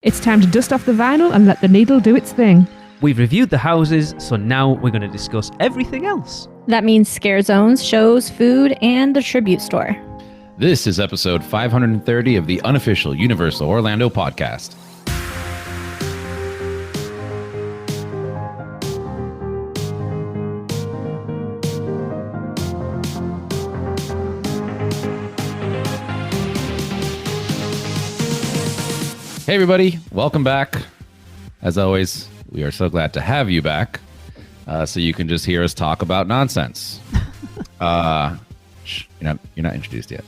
It's time to dust off the vinyl and let the needle do its thing. We've reviewed the houses, so now we're going to discuss everything else. That means Scarezones, shows, food, and the tribute store. This is episode 530 of the unofficial Universal Orlando podcast. Hey everybody, welcome back. As always, we are so glad to have you back, so you can just hear us talk about nonsense. You're not introduced yet.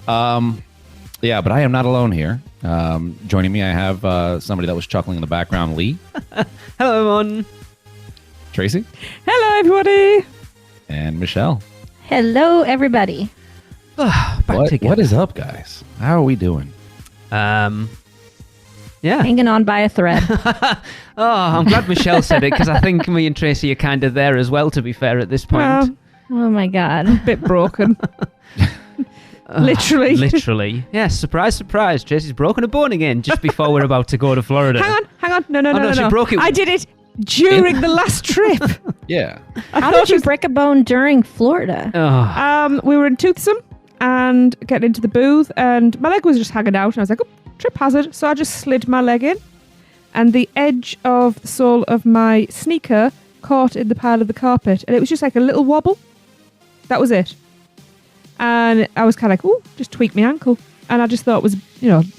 Yeah, but I am not alone here. Joining me, I have somebody that was chuckling in the background, Lee. Hello, everyone. Tracy. Hello, everybody. And Michelle. Hello, everybody. What is up, guys? How are we doing? Yeah. Hanging on by a thread. I'm glad Michelle said it, because I think me and Tracy are kind of there as well, to be fair, at this point. Oh, my God. Bit broken. Literally. Yeah, surprise, surprise. Tracy's broken a bone again just before we're about to go to Florida. Hang on. No. She broke it. I did it during the last trip. Yeah. How did you break a bone during Florida? We were in Toothsome and getting into the booth, and my leg was just hanging out, and I was like, oh, trip hazard. So I just slid my leg in, and the edge of the sole of my sneaker caught in the pile of the carpet, and it was just like a little wobble. That was it. And I was kind of like, ooh, just tweaked my ankle. And I just thought it was,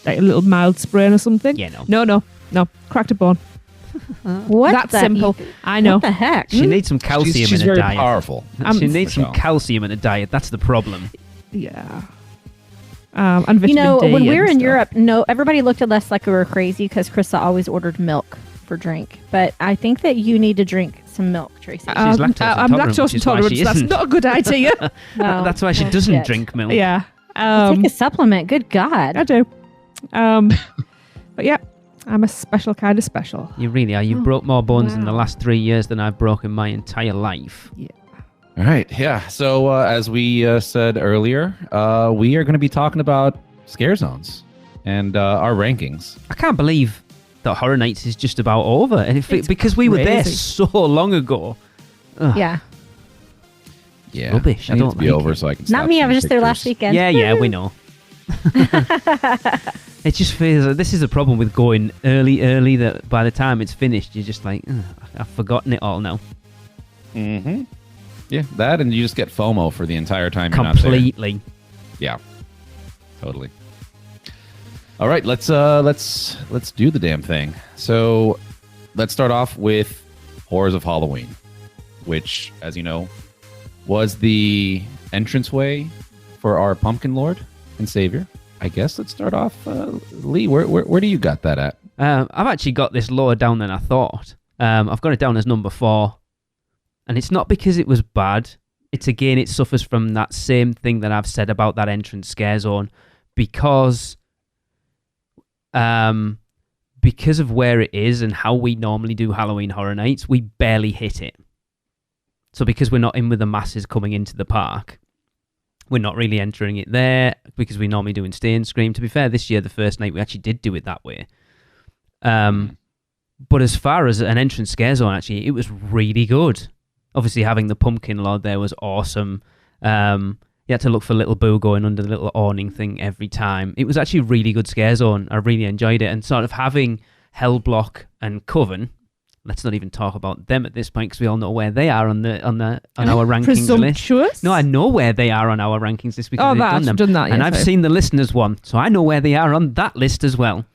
like a little mild sprain or something. Yeah, no. No. Cracked a bone. What? That's simple. I know. What the heck? She needs some calcium She's in her very diet. powerful. She needs some Michelle. calcium in her diet. That's the problem. Yeah. And vitamin D when we were and in stuff. Europe, everybody looked at us like we were crazy because Krista always ordered milk for drink. But I think that you need to drink some milk, Tracy. She's I'm lactose lactose intolerant, intolerant, which is why she so that's isn't. not a good idea. No. That's why she Well, doesn't shit. drink milk. Yeah. Take a supplement. Good God. I do. But yeah, I'm a special kind of special. You really are. You broke more bones in the last 3 years than I've broken my entire life. Yeah. All right. Yeah. So as we said earlier, we are going to be talking about Scarezones and our rankings. I can't believe that Horror Nights is just about over, and because we were there crazy. so long ago. Ugh. Yeah. Yeah. Rubbish. I It needs don't to be like over it. so I can. Not stop me. I taking was just there last pictures. weekend. Yeah, we know. It just feels like this is the problem with going early, that by the time it's finished, you're just like, "Ugh, I've forgotten it all now. Mm-hmm. Yeah, that, and you just get FOMO for the entire time you're not there. Completely. Yeah, totally. All right, let's do the damn thing. So let's start off with Horrors of Halloween, which, as you know, was the entranceway for our Pumpkin Lord and Savior. I guess let's start off, Lee. Where do you got that at? I've actually got this lower down than I thought. I've got it down as number 4. And it's not because it was bad. It suffers from that same thing that I've said about that entrance scare zone. Because of where it is and how we normally do Halloween Horror Nights, we barely hit it. So because we're not in with the masses coming into the park, we're not really entering it there, because we normally do in Stay and Scream. To be fair, this year, the first night, we actually did do it that way. But as far as an entrance scare zone, actually, it was really good. Obviously, having the Pumpkin Lord there was awesome. You had to look for Little Boo going under the little awning thing every time. It was actually a really good scare zone. I really enjoyed it. And sort of having Hellblock and Coven, let's not even talk about them at this point, because we all know where they are on our rankings list. Presumptuous? No, I know where they are on our rankings list because they've done them. And I've yes, seen the listeners one, so I know where they are on that list as well.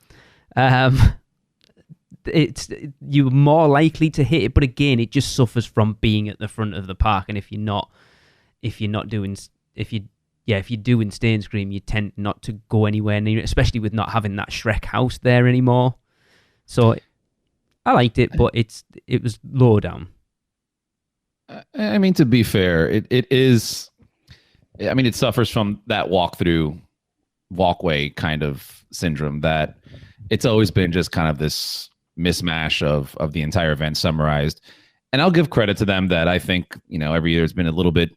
You're more likely to hit it, but again, it just suffers from being at the front of the park. And if you're doing Stay and Scream, you tend not to go anywhere near it, especially with not having that Shrek house there anymore. So I liked it, but it was low down. I mean, to be fair, it is. I mean, it suffers from that walkway kind of syndrome that it's always been just kind of this mismatch of the entire event summarized. And I'll give credit to them that I think, every year has been a little bit,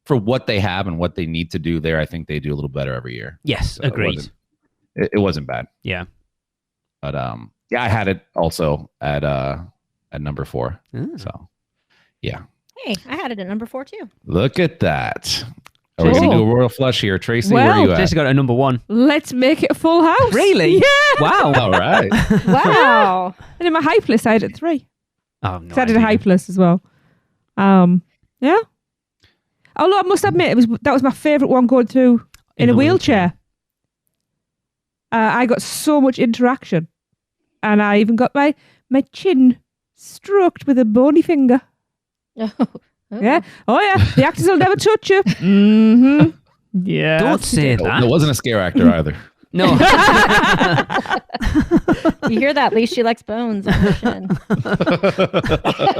for what they have and what they need to do there, I think they do a little better every year. Yes, So agreed. It wasn't bad. Yeah. But yeah, I had it also at number 4. So yeah. Hey, I had it at number 4 too. Look at that. Are we gonna do a royal flush here, Tracy? Where are you at? Tracy got a number 1. Let's make it a full house. Really? Yeah. Wow. All right. Wow. And in my hype list, I had it 3. Oh, no. So I did a hype list as well. Yeah. Although I must admit, that was my favourite one going through in a wheelchair. I got so much interaction, and I even got my chin stroked with a bony finger. Oh. Yeah. Oh yeah. The actors will never touch you. Mm-hmm. Yeah. Don't say that. It wasn't a scare actor either. No. You hear that? At least she likes bones on her shin.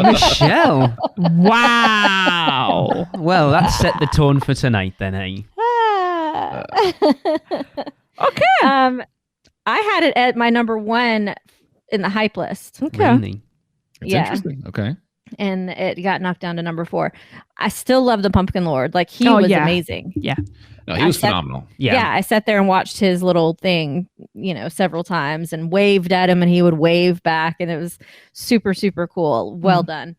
Michelle. Wow. Well, that set the tone for tonight then, eh? Okay. I had it at my number 1 in the hype list. Okay. Really? It's Yeah. interesting. Okay. And it got knocked down to number 4. I still love the Pumpkin Lord. Like, he was amazing. Yeah. No, he was phenomenal. Yeah, I sat there and watched his little thing, several times and waved at him and he would wave back. And it was super, super cool. Well done.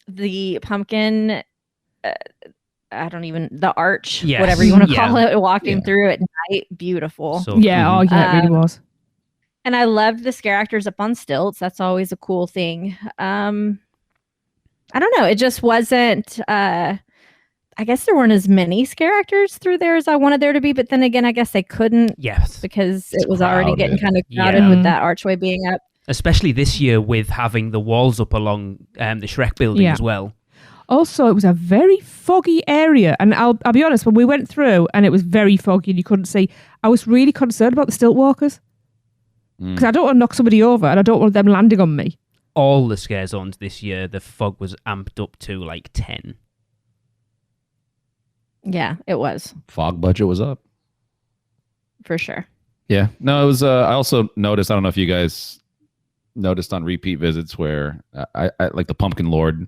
The pumpkin, the arch, Yes. whatever you want to call it, walking through at night. Beautiful. So, Yeah. Oh yeah. It really was. And I loved the scare actors up on stilts. That's always a cool thing. I don't know. It just wasn't, I guess there weren't as many scare actors through there as I wanted there to be. But then again, I guess they couldn't yes. because it was already getting kind of crowded Yeah. with that archway being up. Especially this year with having the walls up along the Shrek building as well. Also, it was a very foggy area. And I'll be honest, when we went through and it was very foggy and you couldn't see, I was really concerned about the stilt walkers. Because I don't want to knock somebody over and I don't want them landing on me. All the scare zones this year, the fog was amped up to like 10. Yeah, it was. Fog budget was up. For sure. Yeah. No, it was. I also noticed, I don't know if you guys noticed on repeat visits where I like the Pumpkin Lord,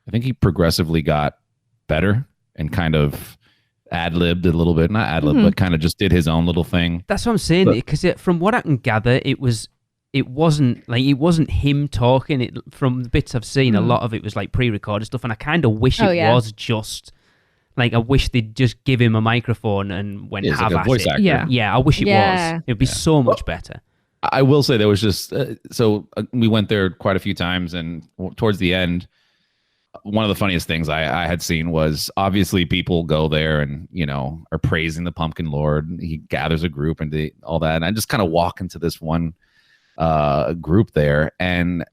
I think he progressively got better and kind of ad-libbed a little bit. Not ad-libbed, but kind of just did his own little thing. That's what I'm saying, because from what I can gather, it wasn't him talking. From the bits I've seen, a lot of it was like pre-recorded stuff, and I kind of wish was just like, I wish they'd just give him a microphone and went have like a voice at actor. it. Yeah, I wish it was. It would be so much better. I will say there was just we went there quite a few times, and towards the end, one of the funniest things I had seen was obviously people go there and are praising the Pumpkin Lord. He gathers a group and all that, and I just kind of walk into this one group there, and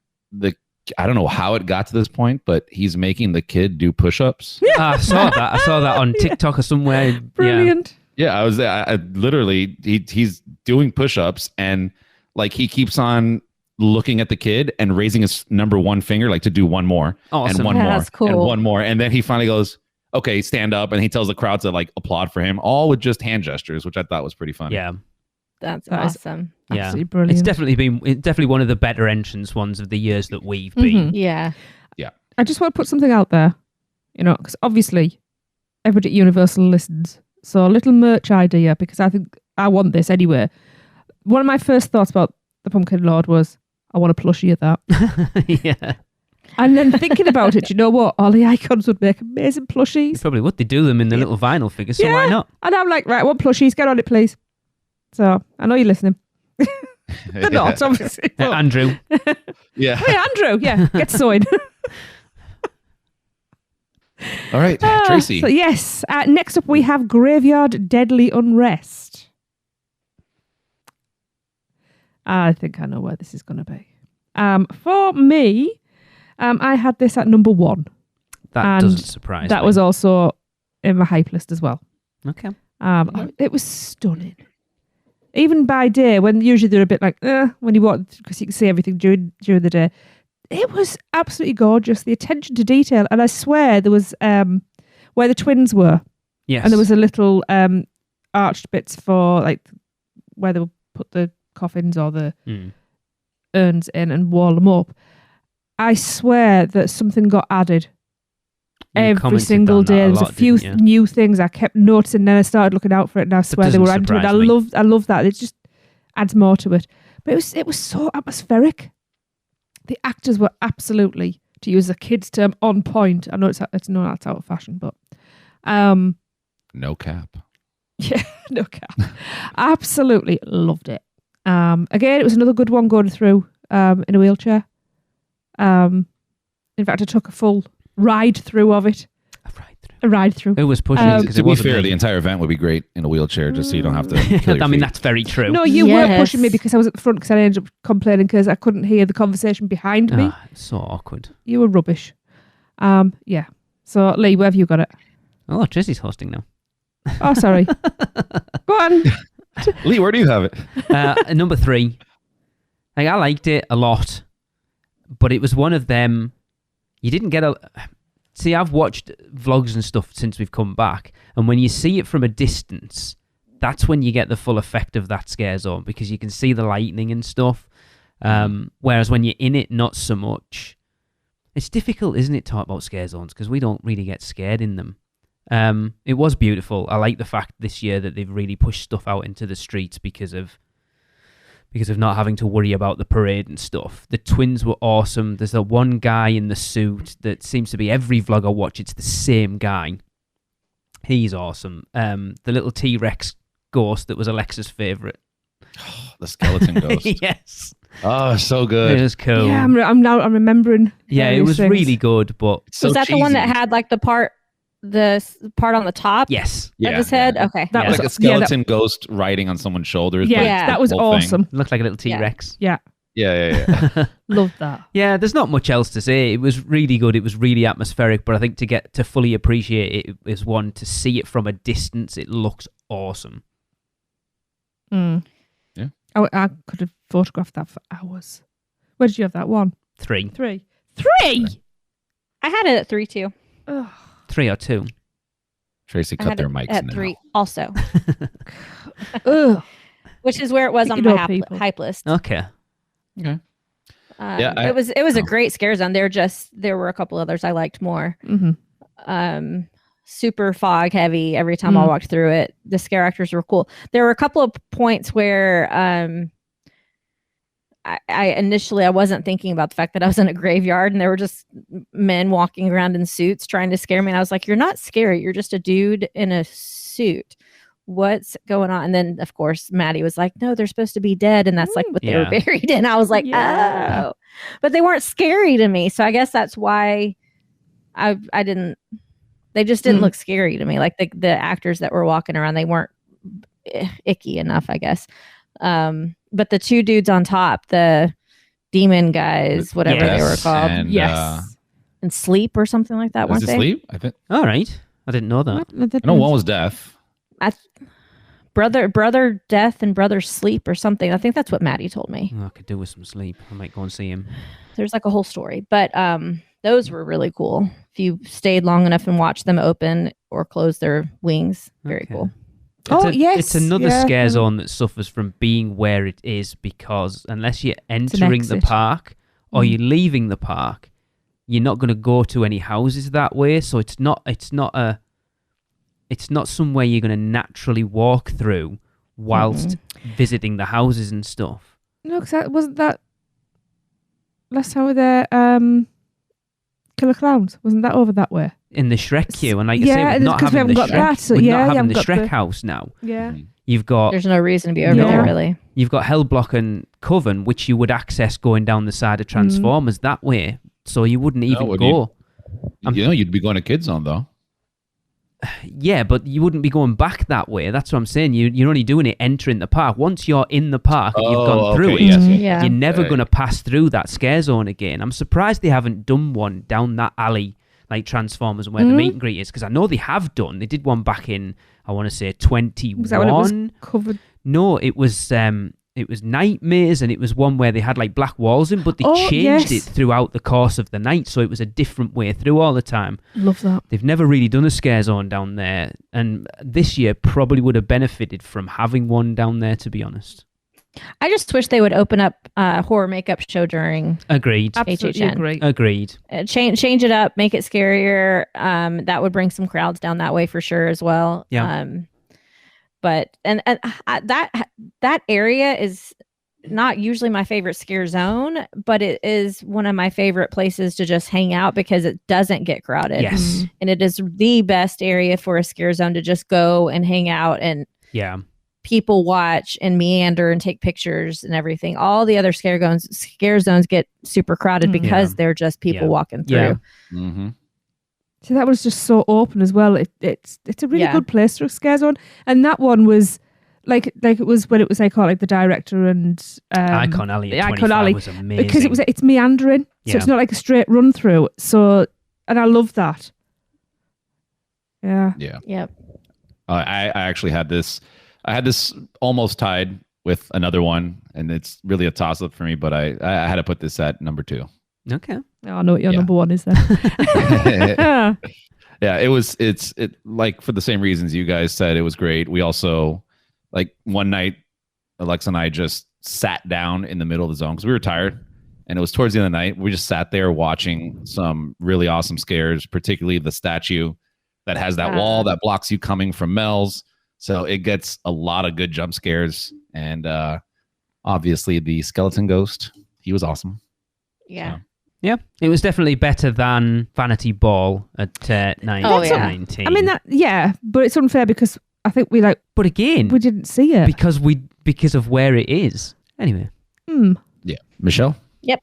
I don't know how it got to this point, but he's making the kid do push-ups. I saw that on TikTok or somewhere. Brilliant. Yeah, I was there. I literally he's doing push-ups, and like he keeps on looking at the kid and raising his number 1 finger, like to do one more, and one more, that's cool. and one more, and then he finally goes, "Okay, stand up," and he tells the crowd to like applaud for him, all with just hand gestures, which I thought was pretty funny. Yeah, That's awesome. yeah, Absolutely brilliant. It's definitely one of the better entrance ones of the years that we've been. Yeah. I just want to put something out there, because obviously everybody at Universal listens. So a little merch idea, because I think I want this anyway. One of my first thoughts about the Pumpkin Lord was, I want a plushie of that. Yeah. And then thinking about it, do you know what? All the icons would make amazing You plushies. probably would. They do them in the little vinyl figures, so why not? And I'm like, right, I want plushies. Get on it, please. So I know you're listening. They're not, obviously. But, Andrew. Yeah. hey, Andrew, get sewing. All right, Tracy. So yes, next up we have Graveyard Deadly Unrest. I think I know where this is going to be. For me, I had this at number 1. That doesn't surprise me. That was also in my hype list as well. Okay. It was stunning. Even by day, when usually they're a bit like, when you walk, because you can see everything during the day. It was absolutely gorgeous. The attention to detail. And I swear there was where the twins were. Yes. And there was a little arched bits for like where they would put the coffins or the urns in and wall them up. I swear that something got added every single day. There was a few new things I kept noticing, and then I started looking out for it, and I swear they were added to it. I love that. It just adds more to it. But it was so atmospheric. The actors were absolutely, to use a kid's term, on point. I know it's no, that's out of fashion, but No cap. yeah, no cap. Absolutely loved it. Again, it was another good one going through in a wheelchair. In fact, I took a full ride through of it. A ride through. Who was pushing? Because To it be wasn't fair, me. the entire event would be great in a wheelchair, just so you don't have to. Kill your I mean, feet. that's very true. No, you were Yes. pushing me because I was at the front because I ended up complaining because I couldn't hear the conversation behind me. Ah, so awkward. You were rubbish. Yeah. So, Lee, where have you got it? Oh, Trizzy's hosting now. Oh, sorry. Go on. Lee, where do you have it? Number 3. Like, I liked it a lot, but it was one of them. You didn't get a. See, I've watched vlogs and stuff since we've come back, and when you see it from a distance, that's when you get the full effect of that scare zone because you can see the lightning and stuff. Whereas when you're in it, not so much. It's difficult, isn't it, to talk about scare zones because we don't really get scared in them. It was beautiful. I like the fact this year that they've really pushed stuff out into the streets because of not having to worry about the parade and stuff. The twins were awesome. There's that one guy in the suit that seems to be every vlog I watch. It's the same guy. He's awesome. The little T-Rex ghost that was Alexa's favourite. The skeleton ghost. Yes. Oh, so It good. was cool. Yeah, I'm remembering. Yeah, it various was things. really good, but It's so was that the one cheesy. that had like the part on the top yes. of his head? Okay. That Yeah. was Like a skeleton ghost riding on someone's shoulders. Yeah, but Yeah. that was the whole thing. awesome. It looked like a little T-Rex. Yeah, Yeah. loved that. Yeah, there's not much else to say. It was really good. It was really atmospheric, but I think to get to fully appreciate it is one to see it from a distance. It looks awesome. Mm. Yeah. I could have photographed that for hours. Where did you have that one? 3. 3. I had it at 3 too. Ugh. 3 or 2. Tracy I cut had their it mics at now. 3 also, Ugh. which is where it was on You my know, people. hype list. Okay. Yeah, it was a great scare zone. There were a couple others I liked more. Mm-hmm. Super fog heavy every time I walked through it. The scare actors were cool. There were a couple of points where I initially I wasn't thinking about the fact that I was in a graveyard and there were just men walking around in suits trying to scare me. And I was like, you're not scary. You're just a dude in a suit. What's going on? And then, of course, Maddie was like, no, they're supposed to be dead. And that's like what they were Yeah. buried in. I was like, Yeah. oh. But they weren't scary to me. So I guess that's why I didn't. They just didn't look scary to me. Like the actors that were walking around, they weren't icky enough, I guess. But the 2 dudes on top, the demon guys, whatever they were Yes, called, and, Yes. and sleep or something like that, Was weren't it they? sleep? I think. All right. I didn't know that. I know one was death. Brother death and brother sleep or something. I think that's what Maddie told me. Oh, I could do with some sleep. I might go and see him. There's like a whole story, but those were really cool. If you stayed long enough and watched them open or close their wings, very Okay. cool. Yes. It's another yeah. scare zone that suffers from being where it is because unless you're entering the exit. park or you're leaving the park, you're not going to go to any houses that way. So it's not somewhere you're going to naturally walk through whilst visiting the houses and stuff. No, because wasn't that last time we were there. Killer Clowns, wasn't that over that way? In the Shrek queue, and like I Yeah, say, we're not because we having the haven't got Shrek, that, so we're yeah, not you having haven't the got Shrek the- house now. Yeah. You've got There's no reason to be over Yeah. there, really. You've got Hellblock and Coven, which you would access going down the side of Transformers that way, so you wouldn't even would go. You'd be going to Kid Zone though. Yeah, but you wouldn't be going back that way. That's what I'm saying. You're only doing it entering the park. Once you're in the park and you've gone through it, Yeah. you're never going to pass through that scare zone again. I'm surprised they haven't done one down that alley like Transformers and where the meet and greet is, because I know they have done. They did one back in, I want to say, 21. Was that when it was covered? No, it was Nightmares, and it was one where they had like black walls in, but they Oh, changed yes. it throughout the course of the night, so it was a different way through all the time. Love that. They've never really done a scare zone down there, and this year probably would have benefited from having one down there, to be honest. I just wish they would open up a horror makeup show during Agreed. Absolutely HHN. agree. Agreed. Change it up, make it scarier. That would bring some crowds down that way for sure as well. Yeah. But that area is not usually my favorite scare zone, but it is one of my favorite places to just hang out because it doesn't get crowded. Yes. And it is the best area for a scare zone to just go and hang out and Yeah. people watch and meander and take pictures and everything. All the other scare zones get super crowded because they're just people walking through. Yeah. Mm-hmm. So that was just so open as well. It's a really good place for a scare zone, and that one was like it was when it was iconic. The director and Icon Alley the at Icon 25 Alley was amazing. because it's meandering, so it's not like a straight run through. So, and I love that. Yeah. Yeah. Yep. I actually had this. I had this almost tied with another one, and it's really a toss up for me. But I had to put this at number 2. Okay. Oh, I know what your number one is then. Yeah, it's like for the same reasons you guys said, it was great. We also, like, one night, Alexa and I just sat down in the middle of the zone because we were tired, and it was towards the end of the night. We just sat there watching some really awesome scares, particularly the statue that has that wall that blocks you coming from Mel's. So it gets a lot of good jump scares, and obviously the skeleton ghost, he was awesome. Yeah. So. Yeah, it was definitely better than Vanity Ball at 19. I mean but it's unfair because I think we but again, we didn't see it because of where it is. Anyway. Yeah, Michelle. Yep.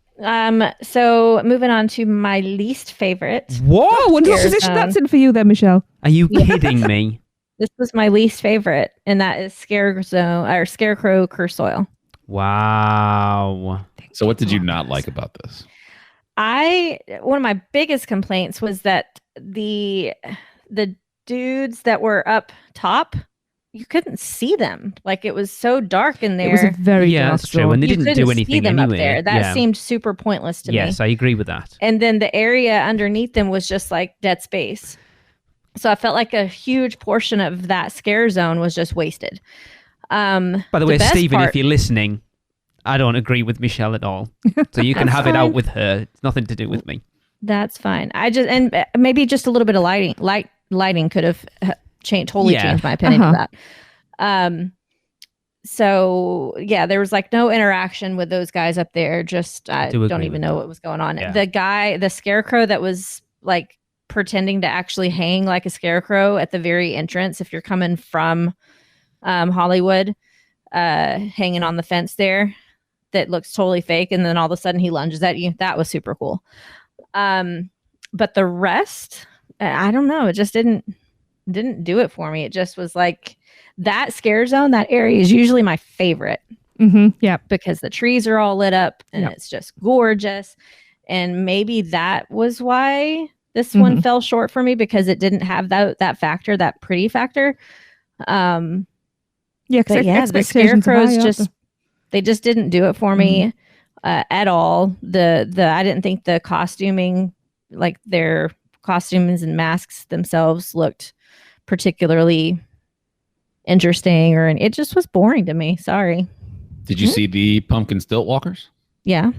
So moving on to my least favorite. What? Oh, wonder what position that's in for you then, Michelle. Are you kidding me? This was my least favorite, and that is Scarecrow Curse Oil. Wow. So what did you not like about this? One of my biggest complaints was that the dudes that were up top, you couldn't see them. Like, it was so dark in there. It was a very dark that's true. zone. And they You didn't couldn't do see anything them anyway. up there. That seemed super pointless to me. Yes, I agree with that. And then the area underneath them was just like dead space. So I felt like a huge portion of that scare zone was just wasted. By the way, Stephen, if you're listening, I don't agree with Michelle at all. So you can have it out with her. It's nothing to do with me. That's fine. And maybe just a little bit of lighting could have changed my opinion of that. So yeah, there was like no interaction with those guys up there. Just I don't even know what was going on. Yeah. The scarecrow that was like pretending to actually hang like a scarecrow at the very entrance, if you're coming from Hollywood, hanging on the fence there, that looks totally fake, and then all of a sudden he lunges at you. That was super cool. But the rest, I don't know. It just didn't do it for me. It just was like that scare zone. That area is usually my favorite. Mm-hmm. Yeah, because the trees are all lit up and it's just gorgeous. And maybe that was why this one fell short for me, because it didn't have that factor, that pretty factor. The scarecrows they just didn't do it for me at all. I didn't think the costuming, like their costumes and masks themselves, looked particularly interesting, it just was boring to me. Sorry. Did you see the pumpkin stilt walkers? Yeah.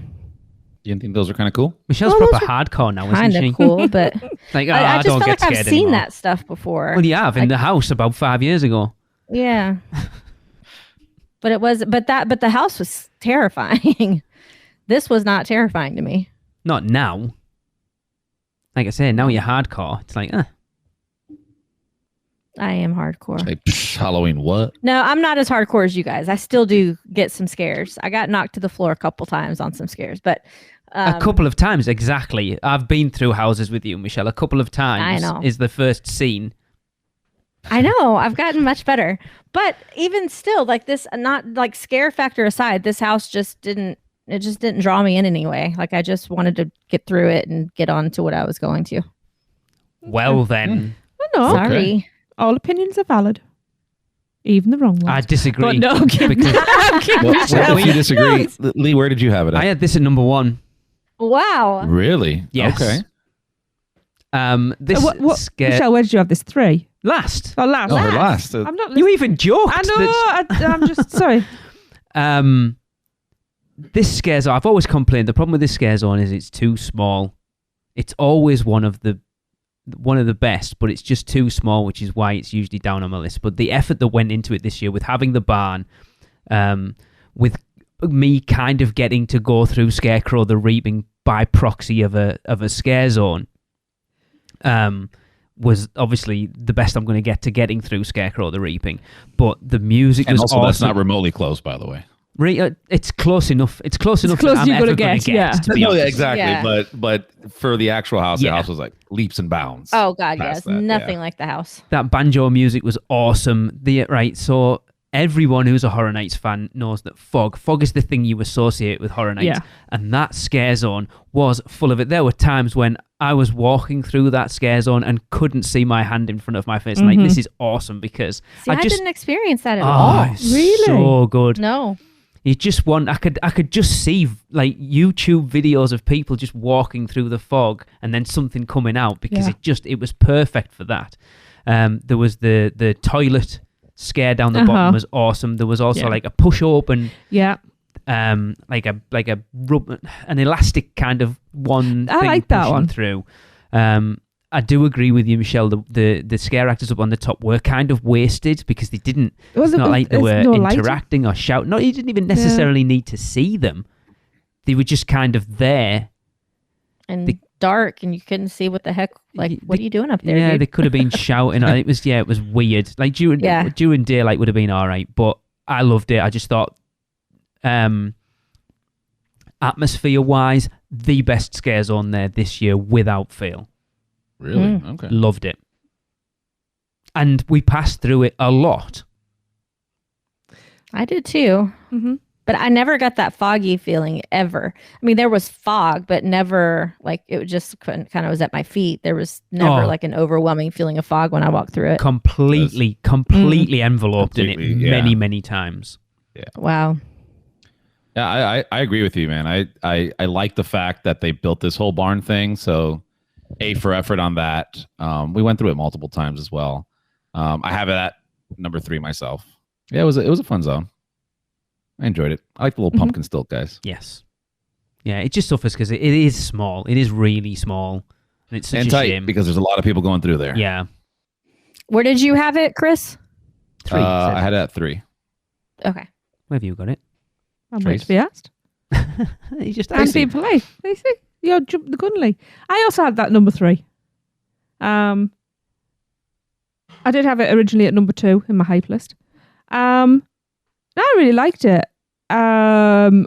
You didn't think those were kind of cool? Michelle's proper hardcore now, isn't Kind she? of cool, but like, I just don't feel get like scared I've seen anymore. that stuff before. Well, you have in the house about 5 years ago. Yeah. But the house was terrifying. This was not terrifying to me. Not now. Like I said, now you're hardcore. It's like, I am hardcore. Like, Halloween what? No, I'm not as hardcore as you guys. I still do get some scares. I got knocked to the floor a couple times on some scares, but a couple of times, exactly. I've been through houses with you, Michelle. A couple of times I know. is the first scene. I know. I've gotten much better. But even still, like this, not like scare factor aside, this house just didn't draw me in anyway. Like, I just wanted to get through it and get on to what I was going to. Well, then. No, Sorry. all opinions are valid, even the wrong ones. I disagree. But no, I'm kidding. Because I'm kidding. Well, if you disagree, Lee, where did you have it at? I had this at number 1. Wow. Really? Yes. Okay. This scare... Michelle, where did you have this? 3? Last. Oh, last. Oh, her last. I'm not. You even joked. I know. I'm just sorry. This scare zone, I've always complained, the problem with this scare zone is it's too small. It's always one of the best, but it's just too small, which is why it's usually down on my list. But the effort that went into it this year with having the barn, with me kind of getting to go through Scarecrow the Reaping by proxy of a scare zone was obviously the best I'm going to get to getting through Scarecrow the Reaping. But the music was also awesome. that's not remotely close, by the way. It's close enough. It's close enough close that I'm you're ever gonna going to get. yeah. To be No, yeah, honest. exactly. Yeah. But for the actual house, the Yeah. house was like leaps and bounds. Oh God, past yes, that, nothing yeah. like the house. That banjo music was awesome. So everyone who's a Horror Nights fan knows that fog is the thing you associate with Horror Nights. Yeah. And that scare zone was full of it. There were times when I was walking through that scare zone and couldn't see my hand in front of my face. Like, this is awesome because See, I just didn't experience that at all. it's Really? so good. No. You just want. I could just see like YouTube videos of people just walking through the fog and then something coming out because it was perfect for that. There was the toilet scare down the bottom was awesome. There was also like a push open, like a an elastic kind of one. I thing like that pushing one. through. I do agree with you, Michelle. The scare actors up on the top were kind of wasted because they didn't. It's not like they were interacting or shouting. No, you didn't even necessarily need to see them. They were just kind of there. And dark, and you couldn't see what the heck. Like, what are you doing up there? Yeah, dude? they could have been shouting. It was weird. Like during daylight would have been all right, but I loved it. I just thought, atmosphere wise, the best scare zone there this year without fail. Really? Okay. Loved it. And we passed through it a lot. I did too. Mm-hmm. But I never got that foggy feeling ever. I mean, there was fog, but never like it just kind of was at my feet. There was never like an overwhelming feeling of fog when I walked through it. Completely enveloped in it many, many times. Yeah. Wow. Yeah, I agree with you, man. I like the fact that they built this whole barn thing. So, for effort on that. We went through it multiple times as well. I have it at number 3 myself. Yeah, it was a fun zone. I enjoyed it. I like the little pumpkin stilt guys. Yes. Yeah, it just suffers because it is small. It is really small. And it's such a tight shame. because there's a lot of people going through there. Yeah. Where did you have it, Chris? 3. I had it at 3. Okay. Where have you got it? I'm waiting to be asked. You just I'm asked being polite. You see? You're jumping the gun, Lee. I also had that number 3. I did have it originally at number 2 in my hype list. I really liked it. I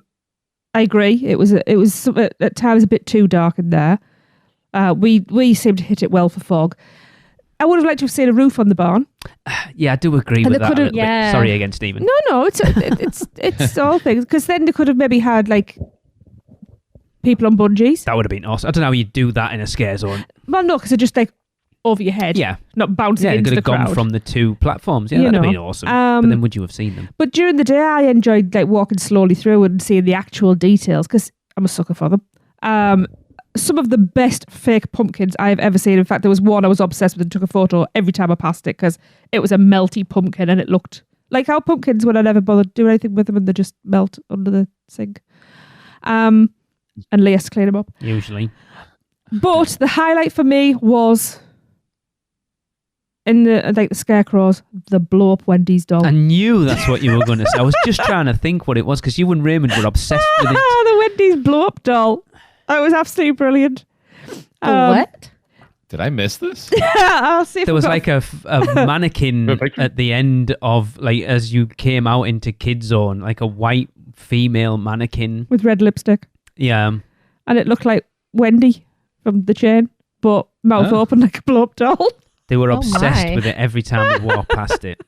agree. It was at times a bit too dark in there. We seemed to hit it well for fog. I would have liked to have seen a roof on the barn. Yeah, I do agree And with they that a could've- little bit. Sorry again, Stephen. No, it's all things because then they could have maybe had like people on bungees. That would have been awesome. I don't know how you do that in a scare zone. Well, no, because they're just like over your head. Yeah. Not bouncing Yeah, it into could the have gone crowd. from the 2 platforms. Yeah, You that'd have know, been awesome. But then would you have seen them? But during the day, I enjoyed like walking slowly through and seeing the actual details because I'm a sucker for them. Some of the best fake pumpkins I've ever seen. In fact, there was one I was obsessed with and took a photo every time I passed it because it was a melty pumpkin and it looked like how pumpkins when I never bothered doing anything with them and they just melt under the sink. And Lee has to clean them up. Usually. But the highlight for me was in the scarecrows, the blow up Wendy's doll. I knew that's what you were going to say. I was just trying to think what it was because you and Raymond were obsessed with it. The Wendy's blow up doll. That was absolutely brilliant. What? Did I miss this? I'll see if There we've was got- like a mannequin at the end of, like, as you came out into Kid Zone, like a white female mannequin. with red lipstick, Yeah. and it looked like Wendy from the chain, but mouth open like a blow up doll. They were Oh obsessed my. with it every time we walked past it.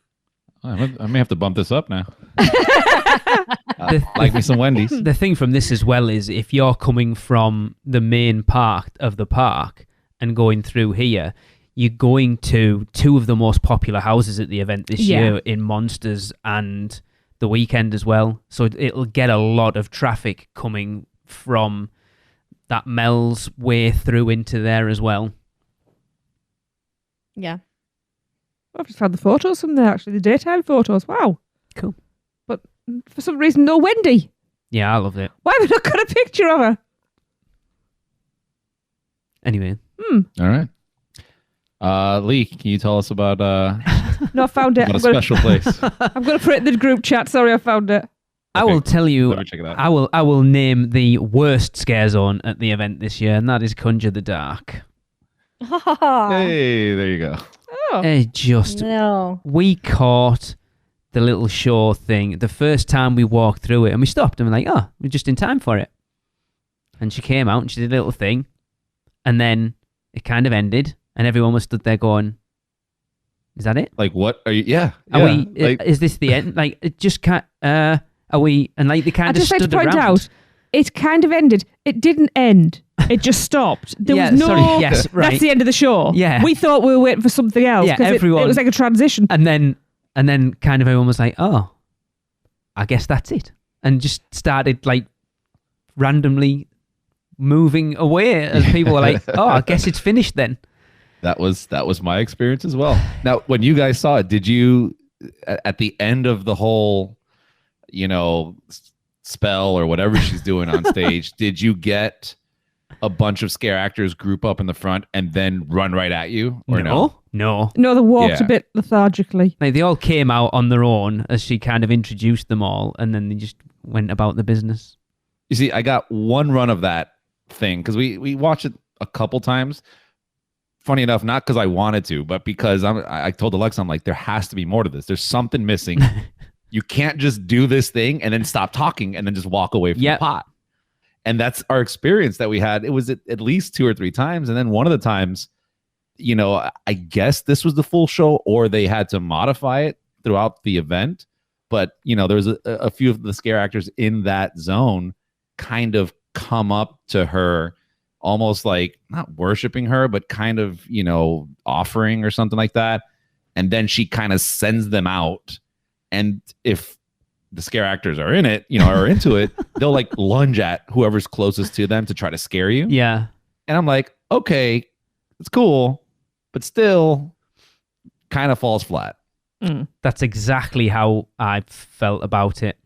I may have to bump this up now. Like me some Wendy's. The thing from this as well is if you're coming from the main part of the park and going through here, you're going to 2 of the most popular houses at the event this year in Monsters and the weekend as well. So it'll get a lot of traffic coming from that Mel's way through into there as well. Yeah. I've just found the photos from there, actually, the daytime photos. Wow. Cool. But for some reason, no Wendy. Yeah, I loved it. Why have we not got a picture of her? Anyway, All right. Lee, can you tell us about No, I found it. about a special place? I'm going to put it in the group chat. Sorry, I found it. I will tell you. Let me check it out. I will name the worst scare zone at the event this year, and that is Conjure the Dark. Hey, there you go. Oh. It just No. we caught the little show thing the first time we walked through it, and we stopped and we're like, oh, we're just in time for it. And she came out and she did a little thing, and then it kind of ended, and everyone was stood there going, "Is that it? Like, what are you? Yeah. Are we? Like, Is this the end? Like, it just can't. Are we?" And like they kind I of just like to stood point around. out, it kind of ended. It didn't end. It just stopped. There Yeah, was no. sorry, yes, right. That's the end of the show. Yeah. We thought we were waiting for something else Yeah, because everyone- it was like a transition. And then kind of everyone was like, "Oh, I guess that's it," and just started like randomly moving away as people were like, "Oh, I guess it's finished then." that was my experience as well. Now, when you guys saw it, did you at the end of the whole, spell or whatever she's doing on stage, did you get a bunch of scare actors group up in the front and then run right at you, or no? No. No, they walked Yeah. a bit lethargically. Like they all came out on their own as she kind of introduced them all, and then they just went about the business. You see, I got one run of that thing because we watched it a couple times. Funny enough, not because I wanted to, but because I told Alexa, I'm like, there has to be more to this. There's something missing. You can't just do this thing and then stop talking and then just walk away from Yep. the pot. And that's our experience that we had. It was at least 2 or 3 times. And then one of the times, I guess this was the full show or they had to modify it throughout the event. But, there was a few of the scare actors in that zone kind of come up to her almost like not worshiping her, but kind of, offering or something like that. And then she kind of sends them out. And if the scare actors are in it, are into it, they'll like lunge at whoever's closest to them to try to scare you. Yeah. And I'm like, okay, it's cool, but still kind of falls flat. That's exactly how I felt about it.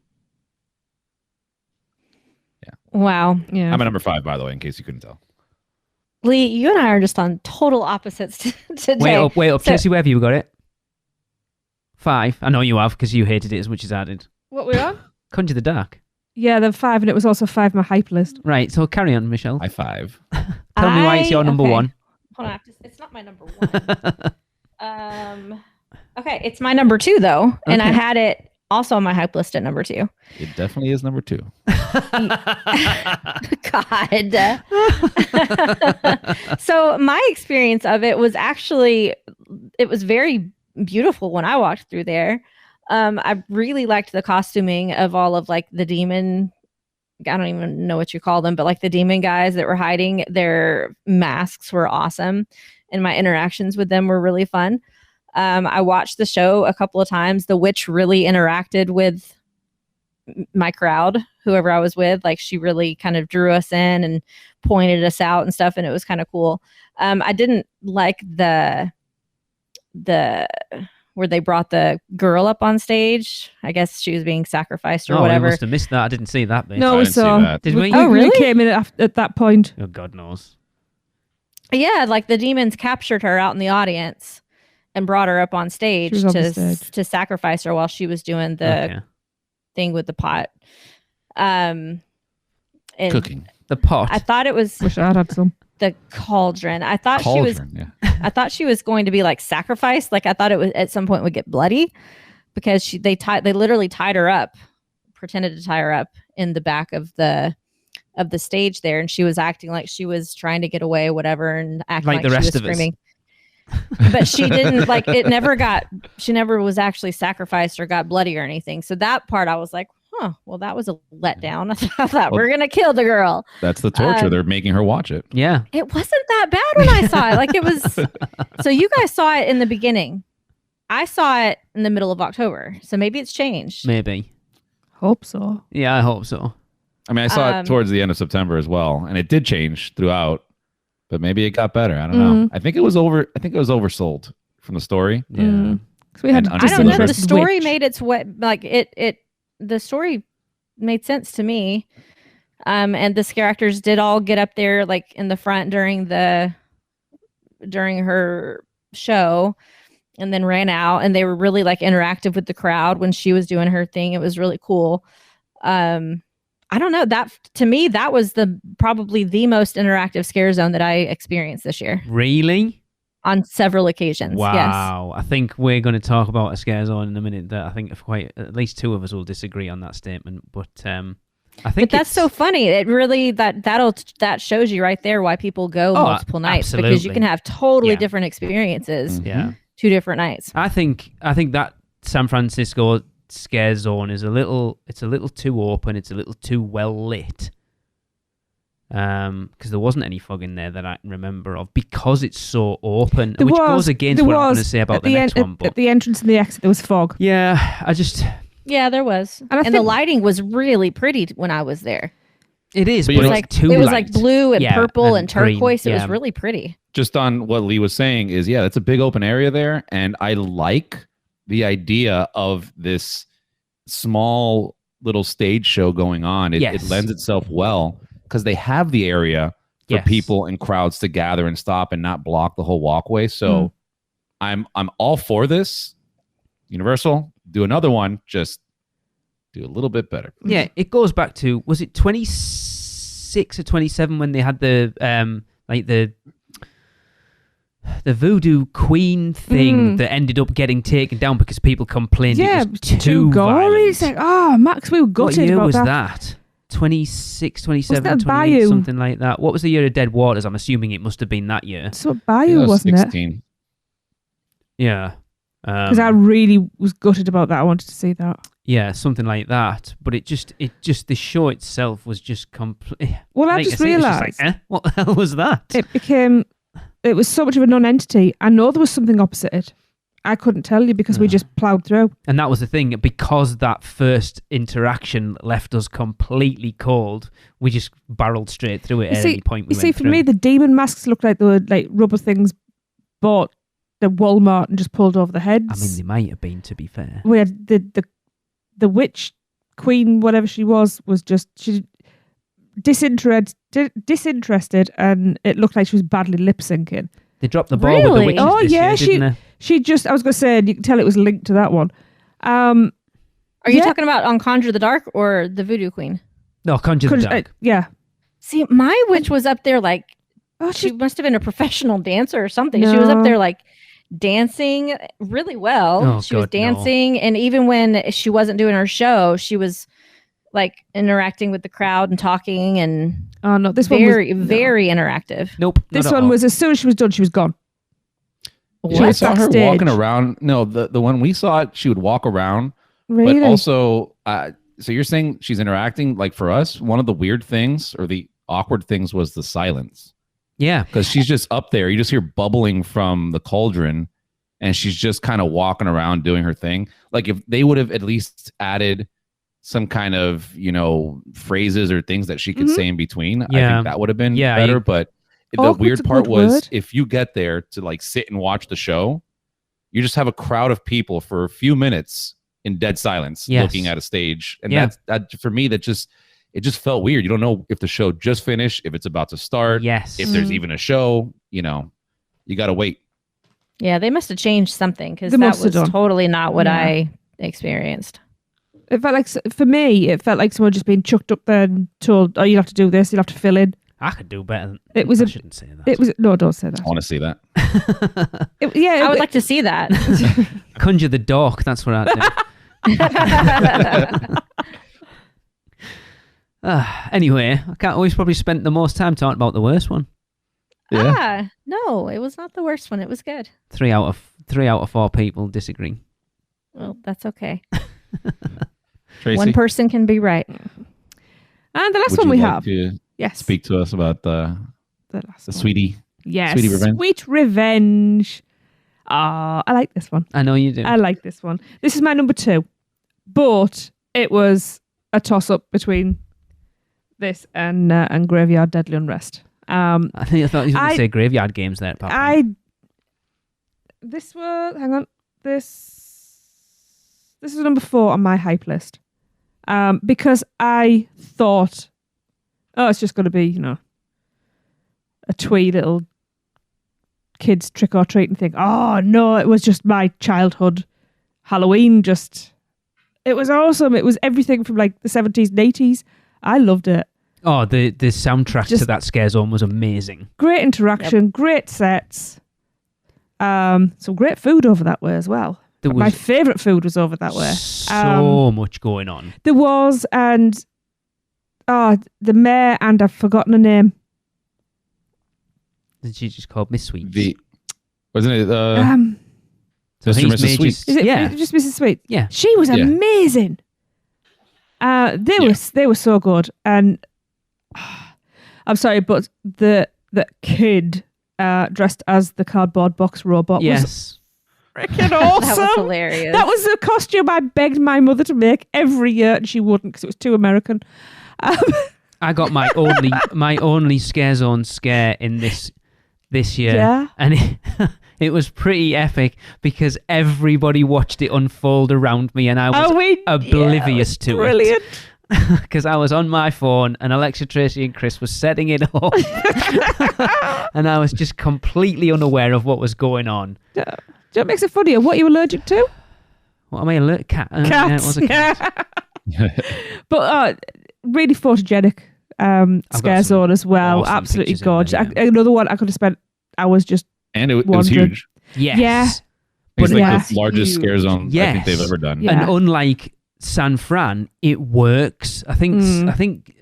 Wow. Yeah. I'm at number 5, by the way, in case you couldn't tell. Lee, you and I are just on total opposites today. Wait up. So- Casey, where have you got it? 5. I know you have because you hated it as much as I did. What were we on? Conjure the Dark. Yeah, the 5, and it was also 5 my hype list. Right, so carry on, Michelle. High 5. Tell me why it's your number okay. 1. Hold on, it's not my number 1. Okay, it's my number 2 though, and I Okay. had it also on my hype list at number 2. It definitely is number 2. God. So my experience of it was it was very beautiful when I walked through there. I really liked the costuming of all of like the demon. I don't even know what you call them, but like the demon guys that were hiding, their masks were awesome. And my interactions with them were really fun. I watched the show a couple of times. The witch really interacted with my crowd, whoever I was with. Like she really kind of drew us in and pointed us out and stuff. And it was kind of cool. I didn't like the where they brought the girl up on stage. I guess she was being sacrificed or Oh, I whatever. must have missed that. I didn't see that bit. No, I we didn't see saw. that. Did we? Oh, really? came in at that point. Oh, God knows. Yeah, like the demons captured her out in the audience and brought her up on stage She was on the stage. to sacrifice her while she was doing the Okay. thing with the pot. And Cooking. The pot. I thought it was Wish I'd had some. the cauldron. I thought Cauldron, yeah. I thought she was going to be like sacrificed. Like I thought it was at some point would get bloody because they literally tied her up, pretended to tie her up in the back of the stage there, and she was acting like she was trying to get away, whatever, and acting Like like the she rest was of us. screaming. But she didn't like it. She never was actually sacrificed or got bloody or anything. So that part I was like, huh, well, that was a letdown. I thought we're gonna kill the girl. That's the torture. Um, They're making her watch it. Yeah. It wasn't that bad when I saw it. Like it was. So you guys saw it in the beginning. I saw it in the middle of October. So maybe it's changed. Maybe. Hope so. Yeah, I hope so. I mean, I saw it towards the end of September as well, and it did change throughout, but maybe it got better. I don't know. I think it was oversold from the story. Yeah. Mm. So we had And I don't know. The disinterested story witch. made its way. Like it. The story made sense to me. And the scare actors did all get up there like in the front during her show, and then ran out. And they were really like interactive with the crowd when she was doing her thing. It was really cool. I don't know, that to me that was probably the most interactive scare zone that I experienced this year Really? on several occasions. Yes. Wow. I think we're going to talk about a scare zone in a minute that I think at least two of us will disagree on that statement. But I think But that's so funny. It really that shows you right there why people go multiple nights, because you absolutely. can have totally different experiences. Yeah. 2 different nights. I think that San Francisco scare zone is a little too open. It's a little too well lit. Because there wasn't any fog in there that I can remember of, because it's so open, which goes against what I'm going to say about the next one. But at the entrance and the exit, there was fog. yeah, Yeah, there was. And the lighting was really pretty when I was there. it is, But but you it's know, too it was light. like blue and purple and green. turquoise. It Yeah. was really pretty. Just on what Lee was saying is, yeah, that's a big open area there, and I like the idea of this small little stage show going on. It lends itself well because they have the area for people and crowds to gather and stop and not block the whole walkway. So I'm all for this. Universal, do another one, just do a little bit better. Yeah, it goes back to, was it 26 or 27 when they had the the voodoo queen thing that ended up getting taken down because people complained it was too gory. violent. It's like, Max, we were gutted What year about was that. that? 26, 27, that 28, Bayou? something like that. What was the year of Dead Waters? I'm assuming it must have been that year. So Bayou, wasn't it? 16. Yeah. Because I really was gutted about that. I wanted to see that. Yeah, something like that. But it just the show itself was just complete. Well, I just realised what the hell was that? It was so much of a non-entity. I know there was something opposite it. I couldn't tell you because we just ploughed through. And that was the thing, because that first interaction left us completely cold. We just barreled straight through it any point we went for through. me, the demon masks looked like they were like rubber things bought at Walmart and just pulled over the heads. I mean, they might have been, to be fair. We had the witch queen, whatever she was just disinterested, and it looked like she was badly lip syncing. They dropped the ball with the Really? witches Oh this yeah, year, didn't they? she just. I was going to say, and you can tell it was linked to that one. Are you talking about on Conjure the Dark or the Voodoo Queen? No, Conjure the Dark. Yeah. See, my witch was up there like, she must have been a professional dancer or something. She was up there like dancing really well. Oh, she was God, no. dancing, and even when she wasn't doing her show, she was like interacting with the crowd and talking, and Oh no, this very one was very interactive. Nope. This not at one all. was, as soon as she was done, she was gone. Yeah, I saw her Backstage. walking around. No, the one we saw, she would walk around. Really? But also, so you're saying she's interacting like for us? One of the weird things or the awkward things was the silence. Yeah. Because she's just up there. You just hear bubbling from the cauldron, and she's just kind of walking around doing her thing. Like if they would have at least added some kind of, phrases or things that she could say in between, I think that would have been better. But the Awkward's weird a part good was word. if you get there to like sit and watch the show, you just have a crowd of people for a few minutes in dead silence looking at a stage. And that for me, it just felt weird. You don't know if the show just finished, if it's about to start, Yes. if there's even a show, you got to wait. Yeah, they must have changed something, because They that must have was done. totally not what I experienced. It felt like, for me, it felt like someone just being chucked up there and told, "Oh, you'll have to do this. You'll have to fill in." I could do better than It was I a- shouldn't say that. It was no, don't say that. I want to see that. I would like to see that. Conjure the Dark, that's what I'd do. Anyway, I can't always probably spent the most time talking about the worst one. Yeah. No, it was not the worst one. It was good. 3 out of 4 people disagree. Well, that's okay. Tracy, One person can be right. And the last would one you we like have. to Yes. speak to us about the last one. sweetie. Yes. Sweetie Revenge. Sweet Revenge. I like this one. I know you do. I like this one. This is my number 2. But it was a toss-up between this and Graveyard Deadly Unrest. I thought you were going to say Graveyard Games there. Papa. This is number 4 on my hype list. Because I thought, it's just going to be, a twee little kids trick or treating thing. Oh no, it was just my childhood Halloween. It was awesome. It was everything from like the 70s and 80s. I loved it. Oh, the soundtrack to Just- that Scare Zone was amazing. Great interaction, great sets. Some great food over that way as well. There My was favourite food was over that way. so much going on. There was, and the mayor, and I've forgotten her name. She just called Miss Sweet. Wasn't it So Mr. he's and Mrs. made Sweet? Is it Yeah. just Mrs. Sweet? Yeah. She was amazing. They were so good, and I'm sorry, but the kid dressed as the cardboard box robot was Yes. freaking That awesome. was hilarious. That was a costume I begged my mother to make every year, and she wouldn't because it was too American. I got my only Scare Zone scare in this year. Yeah. And it was pretty epic because everybody watched it unfold around me and I was oblivious to brilliant. it. Because I was on my phone and Alexa, Tracy and Chris were setting it up. And I was just completely unaware of what was going on. Do you know what makes it funnier? What are you allergic to? What am I, alert? Cat? Cats. Yeah, it was a cat. But really photogenic Scare some Zone as well. awesome Absolutely pictures in gorgeous. there, Another one I could have spent hours just. And it was Wondering. huge. Yes. Yeah. It's like Yeah. the largest Scare Zone I think Yes. they've ever done. Yeah. And unlike San Fran, it works. I think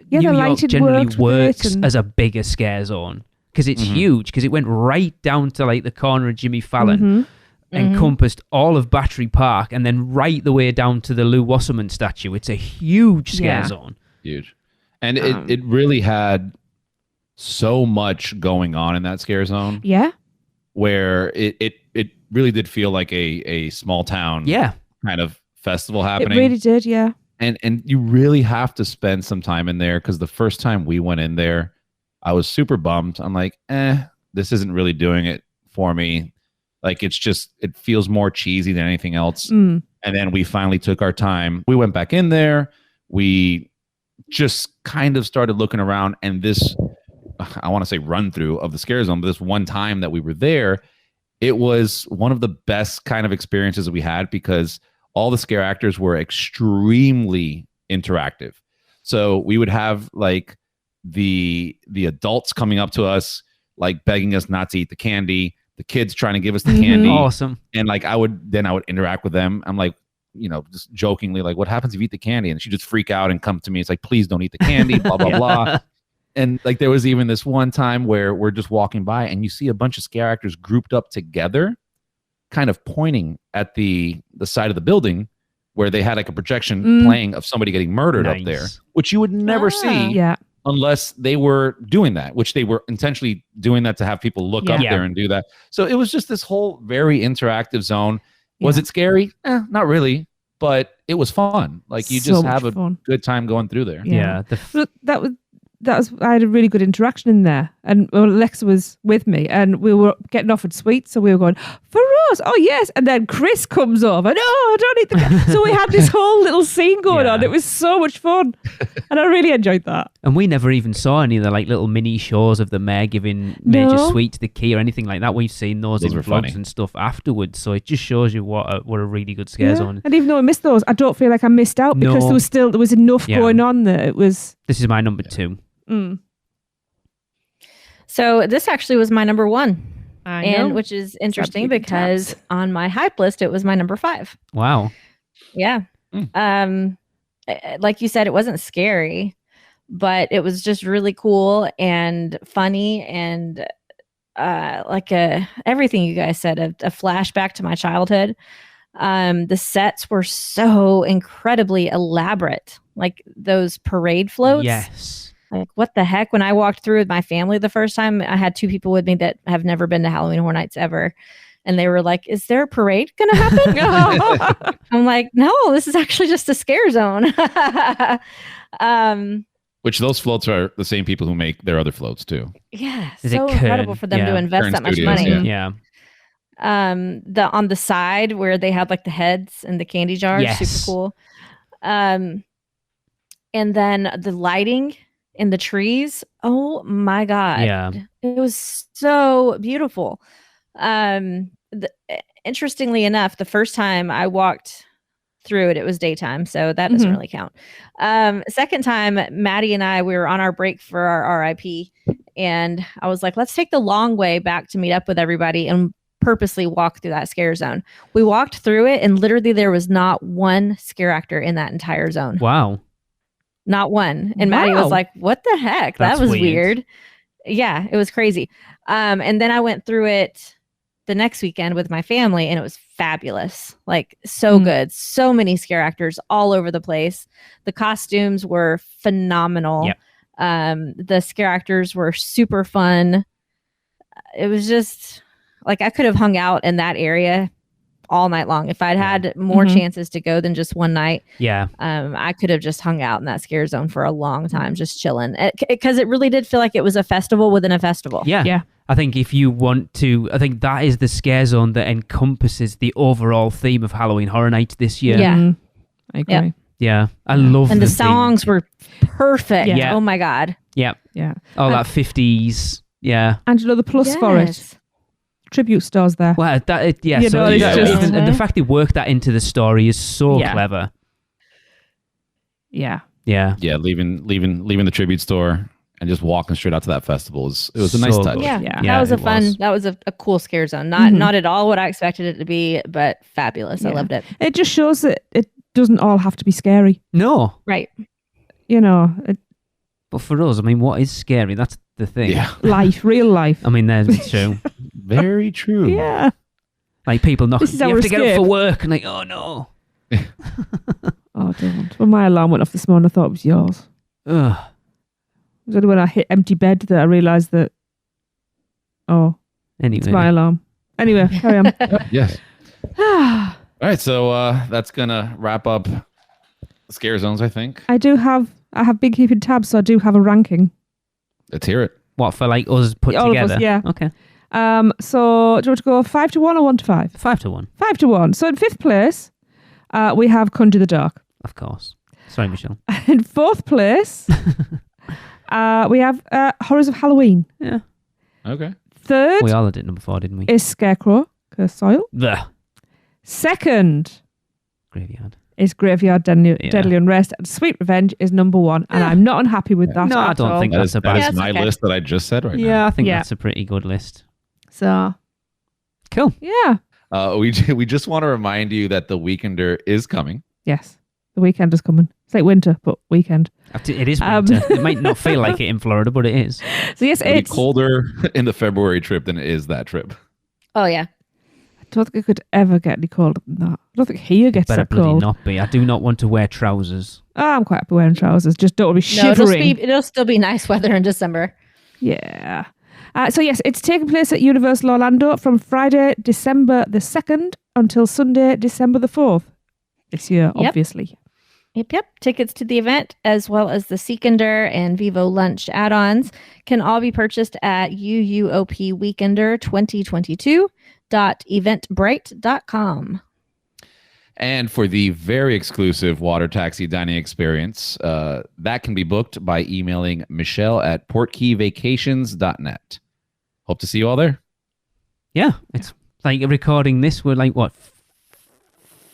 Yeah, New the York lighting generally worked with it works and- as a bigger Scare Zone because it's Mhm. huge. Because it went right down to like the corner of Jimmy Fallon, Mhm. encompassed all of Battery Park, and then right the way down to the Lou Wasserman statue. It's a huge Scare Yeah. Zone. Huge. And it really had so much going on in that Scare Zone Yeah. where it really did feel like a small town Yeah, kind of festival It happening. really did. Yeah. And you really have to spend some time in there because the first time we went in there, I was super bummed. I'm like, this isn't really doing it for me. Like it feels more cheesy than anything else. Mm. And then we finally took our time. We went back in there. We just kind of started looking around, and this, I want to say run through of the Scare Zone, but this one time that we were there, it was one of the best kind of experiences that we had because all the scare actors were extremely interactive. So we would have like the adults coming up to us, like begging us not to eat the candy, the kids trying to give us the candy. awesome. And like I would interact with them. I'm like, just jokingly, like, what happens if you eat the candy? And she just freak out and come to me. It's like, please don't eat the candy, blah, blah, blah. And like there was even this one time where we're just walking by and you see a bunch of scare actors grouped up together, kind of pointing at the side of the building where they had like a projection playing of somebody getting murdered up there, Nice. which you would never see Yeah. unless they were doing that, which they were intentionally doing that to have people look up Yeah. there and do that. So it was just this whole very interactive zone. Was Yeah. it scary? Not really, but it was fun. Like you So just much have a fun. good time going through there. Yeah, But that was I had a really good interaction in there, and Alexa was with me, and we were getting offered sweets, so we were going for us. Oh yes, and then Chris comes over. No, don't eat the. So we had this whole little scene going Yeah. on. It was so much fun, and I really enjoyed that. and we never even saw any of the like little mini shows of the mayor giving Major No. Sweet the key or anything like that. We've seen those Those in were vlogs funny. and stuff afterwards, so it just shows you what a really good Scare Yeah. Zone. And even though I missed those, I don't feel like I missed out because No. there was enough Yeah. going on there. It was. This is my number 2. So this actually was my number 1, I and know. which is interesting keeping because tabs. on my hype list it was my number 5. Wow. Yeah. Like you said, it wasn't scary, but it was just really cool and funny and everything you guys said, a flashback to my childhood. The sets were so incredibly elaborate, like those parade floats. Yes. Like, what the heck? When I walked through with my family the first time, I had 2 people with me that have never been to Halloween Horror Nights ever. And they were like, is there a parade going to happen? I'm like, no, this is actually just a Scare Zone. Which those floats are the same people who make their other floats too. Yeah, Is it so incredible Kern? for them to Yeah. invest Kern that much Studios, money. yeah. Yeah. On the side where they had like the heads and the candy jars, Yes. super cool. And then the lighting in the trees, oh my god, Yeah. it was so beautiful. Interestingly enough, the first time I walked through it, it was daytime, so that doesn't Mhm. really count. Second time, Maddie and I, we were on our break for our RIP, and I was like, let's take the long way back to meet up with everybody and purposely walk through that scare zone. We walked through it, and literally there was not one scare actor in that entire zone. Wow. Not one. And Maddie Wow. was like, what the heck? That's that was weird. weird. Yeah, it was crazy. And then I went through it the next weekend with my family, and it was fabulous. Like, so good. So many scare actors all over the place. The costumes were phenomenal. Yep. The scare actors were super fun. It was just like I could have hung out in that area all night long. If I'd had more chances to go than just one night, Yeah. I could have just hung out in that scare zone for a long time, just chilling. Because it really did feel like it was a festival within a festival. Yeah. Yeah. I think if you want to, I think that is the scare zone that encompasses the overall theme of Halloween Horror Nights this year. Yeah. Mhm. I agree. Yep. Yeah. I love And the theme. songs were perfect. Yeah. Oh my God. Yeah. Yeah. All that 50s. Yeah. And you know the plus for it, Yes. tribute stores there. Well, yeah. You So know, it's just- and the fact they work that into the story is so Yeah. clever. Yeah. Yeah. Yeah, leaving the tribute store and just walking straight out to that festival was a nice So touch. good. Yeah. Yeah. That was a it fun, was. that was a cool scare zone. Not Mhm. not at all what I expected it to be, but fabulous. I Yeah. loved it. It just shows that it doesn't all have to be scary. No. Right. You know, But for us, I mean, what is scary? That's the thing. Yeah, real life. I mean, there's true. very true. Yeah. Like people knocking. This is You our have to get up escape. for work, and like, oh no. Oh, don't. When my alarm went off this morning, I thought it was yours. Ugh. It was only when I hit empty bed that I realised that, oh, Anyway. it's my alarm. Anyway, carry on. Yes. All right, so that's gonna wrap up Scare Zones, I think. I have been keeping tabs, so I do have a ranking. Let's hear it. What for? Like us put All of us, together? yeah. Okay. So do you want to go 5 to 1 or 1 to 5? 5 to 1, 5 to 1. So in 5th place, we have Conjure the Dark. of course. Sorry, Michelle. In 4th place, we have Horrors of Halloween. Yeah. Okay. 3rd We all did number 4, didn't we? is Scarecrow, Cursed Soil. The 2nd graveyard. is Graveyard Deadly, Yeah. Deadly Unrest, and Sweet Revenge is number 1. And I'm not unhappy with that. No, I at don't all. think That that's is, a bad. Yeah, it's my okay. list that I just said right Yeah, I think Yeah. that's a pretty good list. So, Cool. yeah. now. We just want to remind you that the Weekender is coming. Yes. The weekend is coming. It's like winter, but weekend. It is Um, winter. It might not feel like it in Florida, but it is. So, yes, It'll be it's. colder in the February trip than it is that trip. Oh yeah. I don't think it could ever get any colder than that. I don't think here gets Better that bloody cold. not be. I do not want to wear trousers. Oh, I'm quite happy wearing trousers. Just don't want to be No, shivering. it'll still be nice weather in December. Yeah. So yes, it's taking place at Universal Orlando from Friday, December the 2nd until Sunday, December the 4th this year, Yep. obviously. Yep. Tickets to the event, as well as the Seekender and Vivo Lunch add-ons, can all be purchased at UUOP Weekender 2022.eventbrite.com. And for the very exclusive water taxi dining experience, that can be booked by emailing Michelle at portkeyvacations.net. Hope to see you all there. Yeah, it's like recording this. We're like what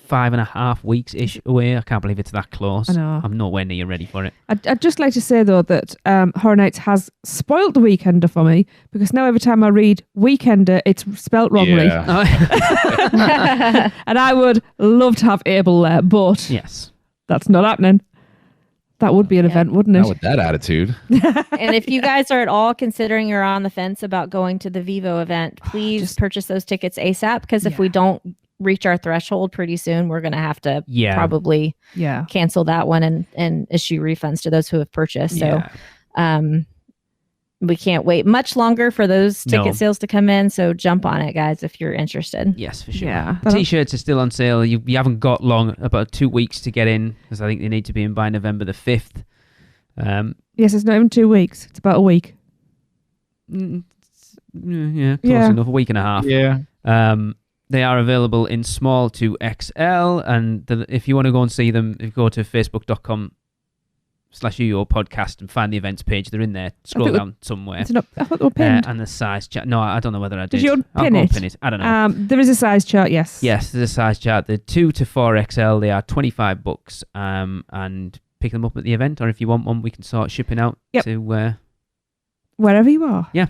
5.5 weeks ish away. I can't believe it's that close. I know. I'm nowhere near ready for it. I'd just like to say, though, that Horror Nights has spoilt the Weekender for me because now every time I read Weekender, it's spelt wrongly. Yeah. And I would love to have Abel there, but Yes. that's not happening. That would be an Yeah. event, wouldn't Not it? with that attitude. And if you guys are at all considering you're on the fence about going to the Vivo event, please Just- purchase those tickets ASAP, because if we Yeah. don't reach our threshold pretty soon, we're going to have to Yeah. probably Yeah. cancel that one and issue refunds to those who have purchased. Yeah. So we can't wait much longer for those ticket No. sales to come in. So jump on it, guys, if you're interested. Yes, for sure. Yeah. T-shirts are still on sale. You haven't got long, about 2 weeks to get in, because I think they need to be in by November the 5th. Yes, it's not even 2 weeks. It's about a week. Yeah, close Yeah. enough. A week and a half. Yeah. They are available in small to XL, and if you want to go and see them, if you go to facebook.com UUOP podcast and find the events page. They're in there. Scroll down somewhere. I thought they were pinned. And the size chart. No, I don't know whether I did. Did you I'll unpin go it? and pin it. I don't know. There is a size chart, yes. Yes, there's a size chart. The 2 to 4XL, they are $25. And pick them up at the event, or if you want one, we can sort shipping out to wherever you are. Yeah.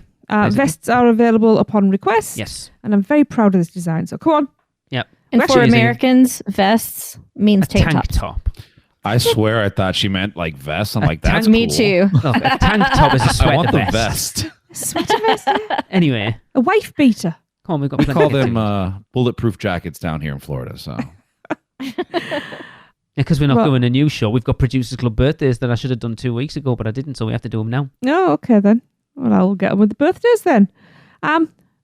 Vests are available upon request. Yes. And I'm very proud of this design. So come on. Yep. And We're for actually using Americans, vests means a tank tops. top. I swear I thought she meant like vest. I'm A like, that's Me cool. too. Look, a tank top is a I sweater want the vest. vest. Sweater vest. Yeah. Anyway, A wife beater. come on, we've got We plenty call to get them to. bulletproof jackets down here in Florida. So Because we're not Well- doing a new show. We've got Producers Club birthdays that I should have done 2 weeks ago, but I didn't, so we have to do them now. Oh, okay then. Well, I'll get on with the birthdays then.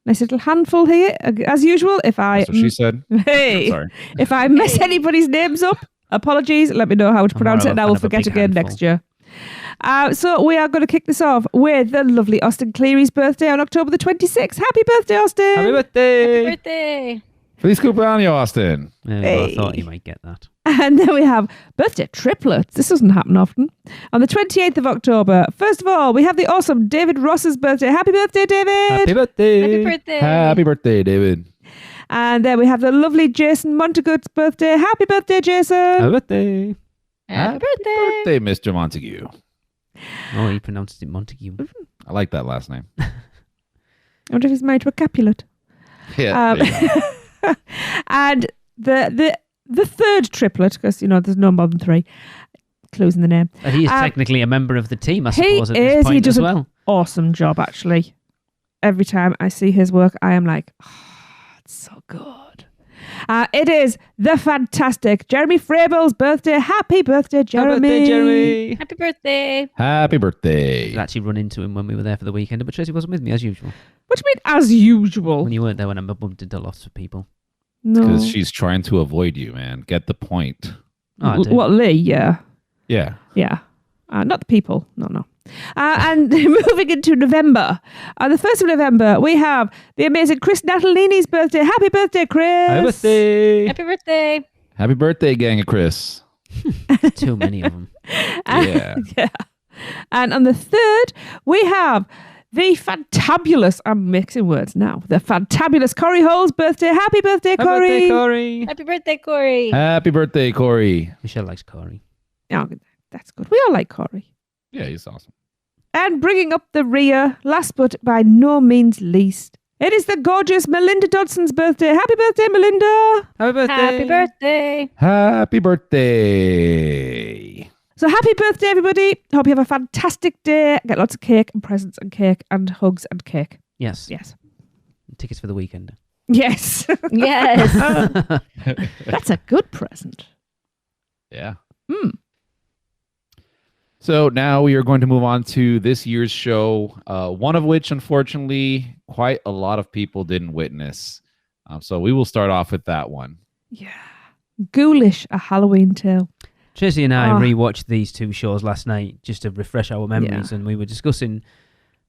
Nice little handful here, as usual. If I that's what she said. hey, Sorry. if I mess anybody's names up, apologies. Let me know how to pronounce it, and I will forget again next year. So we are going to kick this off with the lovely Austin Cleary's birthday on October the 26th. Happy birthday, Austin! Happy birthday! Happy birthday. Feliz cumpleaños, Austin. There we go. I thought you might get that. And then we have birthday triplets. This doesn't happen often. On the 28th of October, first of all, we have the awesome David Ross's birthday. Happy birthday, David! Happy birthday! Happy birthday. Happy birthday, David. And then we have the lovely Jason Montagu's birthday. Happy birthday, Jason! Happy birthday! Happy birthday. Birthday, Mr. Montague. Oh, he pronounces it Montague. I like that last name. I wonder if he's married to a Capulet. Yeah. there you go. And the third triplet, because, there's no more than 3 clues in the name. He is technically a member of the team, I He suppose, at this is. He point does as well. Awesome job, actually. Every time I see his work, I am like, it's so good. It is the fantastic Jeremy Frable's birthday. Happy birthday, Jeremy. Happy birthday, Jeremy! Happy birthday. Happy birthday. I actually run into him when we were there for the weekend, but Tracy wasn't with me, as usual. What do you mean, as usual? When you weren't there when I bumped into lots of people. No. Because she's trying to avoid you, man. Get the point. Oh, I do. What, Lee? Yeah. Yeah. Yeah. Not the people. No. And moving into November. On the 1st of November, we have the amazing Chris Natalini's birthday. Happy birthday, Chris. Happy birthday! Happy birthday. Happy birthday, gang of Chris. Too many of them. Yeah. Yeah. And on the 3rd, we have the fantabulous, I'm mixing words now, the fantabulous Corey Hole's birthday. Happy birthday, Happy Corey. birthday, Corey! Happy birthday, Corey. Happy birthday, Corey. Michelle likes Corey. Oh, that's good. We all like Corey. Yeah, he's awesome. And bringing up the rear, last but by no means least, it is the gorgeous Melinda Dodson's birthday. Happy birthday, Melinda. Happy birthday! Happy birthday. Happy birthday. So happy birthday, everybody. Hope you have a fantastic day. Get lots of cake and presents and cake and hugs and cake. Yes. Yes. Tickets for the weekend. Yes. Yes. That's a good present. Yeah. Hmm. So now we are going to move on to this year's show, one of which, unfortunately, quite a lot of people didn't witness. So we will start off with that one. Yeah. Ghoulish, A Halloween Tale. Tracy and I Oh. rewatched these 2 shows last night just to refresh our memories, and we were discussing,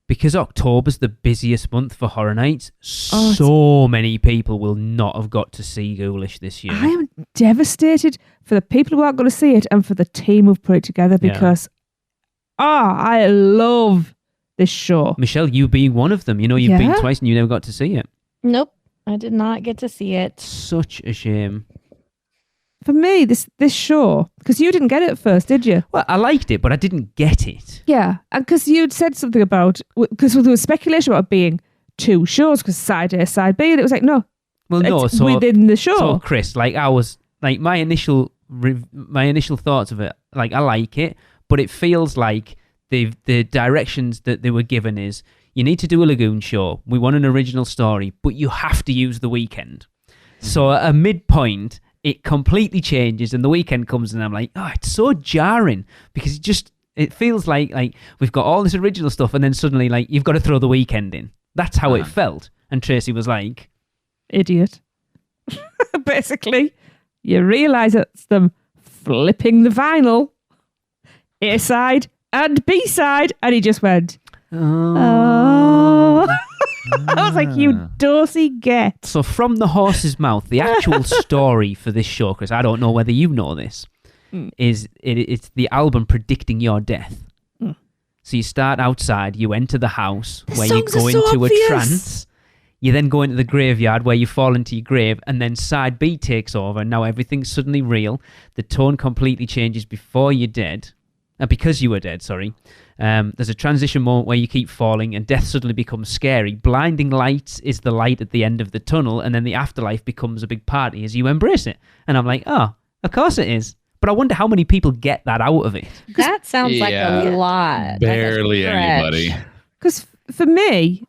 because October's the busiest month for horror nights, so many people will not have got to see Ghoulish this year. I am devastated for the people who aren't going to see it and for the team who've put it together because I love this show. Michelle, you being one of them. You've been Yeah. twice and you never got to see it. Nope. I did not get to see it. Such a shame. For me, this show, because you didn't get it at first, did you? Well, I liked it, but I didn't get it. Yeah, and because you'd said something about, because there was speculation about it being 2 shows, because side A, side B, and it was like, no, Well, no, it's so within the show. So, Chris, I was my initial thoughts of it, I like it, but it feels like the directions that they were given is you need to do a Lagoon show. We want an original story, but you have to use the weekend. So at a midpoint, it completely changes, and the weekend comes, and I'm like, oh, it's so jarring because it feels like we've got all this original stuff, and then suddenly you've got to throw the weekend in. That's how it felt. And Tracy was like, Idiot. Basically, you realise it's them flipping the vinyl, A side and B side, and he just went, oh. I was like, you dorsey get. So from the horse's mouth, the actual story for this show, Chris, I don't know whether you know this, it's the album predicting your death. Mm. So you start outside, you enter the house The where you songs are go so into obvious. a trance. You then go into the graveyard where you fall into your grave, and then side B takes over, and now everything's suddenly real. The tone completely changes before you're dead. Because you were dead, sorry. There's a transition moment where you keep falling, and death suddenly becomes scary. Blinding lights is the light at the end of the tunnel, and then the afterlife becomes a big party as you embrace it. And I'm like, oh, of course it is. But I wonder how many people get that out of it. That sounds like a lot. Barely like a anybody. stretch. Because for me,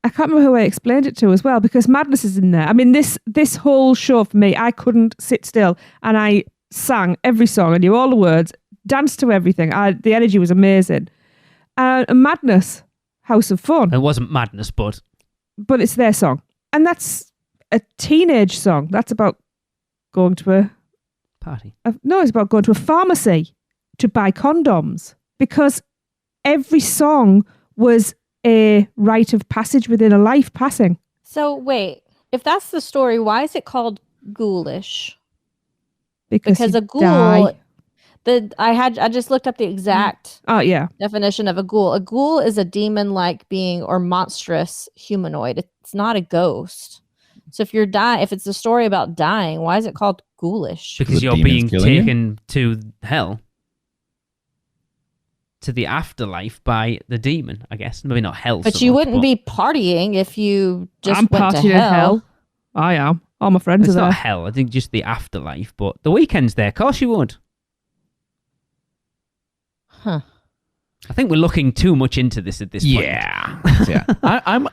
I can't remember who I explained it to as well, because Madness is in there. I mean, this whole show for me, I couldn't sit still, and I sang every song. I knew all the words, danced to everything. The energy was amazing. Madness, House of Fun. It wasn't Madness, but It's their song. And that's a teenage song. That's about going to party. it's about going to a pharmacy to buy condoms, because every song was a rite of passage within a life passing. So wait, if that's the story, why is it called ghoulish? Because Because you a ghoul, die. I just looked up the exact Oh, yeah. definition of a ghoul. A ghoul is a demon-like being or monstrous humanoid. It's not a ghost. So if it's a story about dying, why is it called ghoulish? Because The you're demon's being killing you? taken to hell. To the afterlife by the demon, I guess. Maybe not hell. But so you much, wouldn't be partying if you just I'm went to partying in hell. hell. I am. All my friends It's are not there. hell. I think just the afterlife. But the weekend's there. Of course you would. Huh. I think we're looking too much into this at this point. Yeah. I'm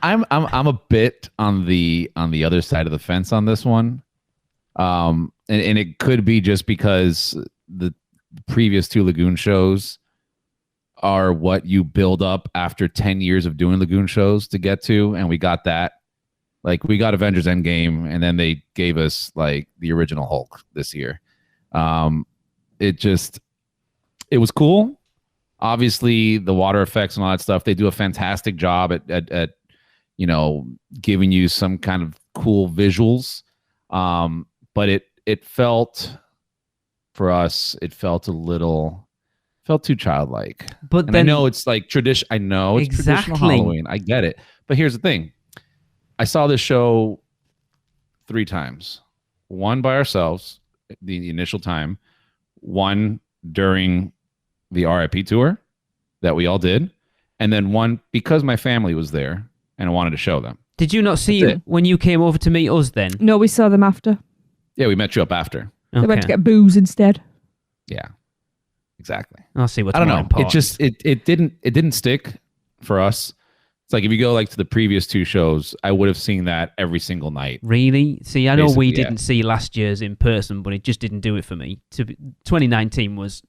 a bit on the other side of the fence on this one. And it could be just because the previous two Lagoon shows are what you build up after 10 years of doing Lagoon shows to get to, and we got that. Like, we got Avengers Endgame, and then they gave us like the original Hulk this year. It was cool. Obviously, the water effects and all that stuff, they do a fantastic job at giving you some kind of cool visuals. But it felt, for us, it felt too childlike. But And then I know it's like tradition. I know it's traditional Exactly. Halloween. I get it. But here's the thing. I saw this show 3 times. One by ourselves, the initial time. One during the RIP tour that we all did. And then one because my family was there and I wanted to show them. did you not see That's it it. when you came over to meet us then? No, we saw them after. Yeah, we met you up after. They went to Okay. get booze instead. Yeah, exactly. I'll see what's I don't more know. important. It didn't stick for us. It's like if you go like to the previous 2 shows, I would have seen that every single night. Really? See, I know we Basically, yeah. didn't see last year's in person, but it just didn't do it for me. 2019 was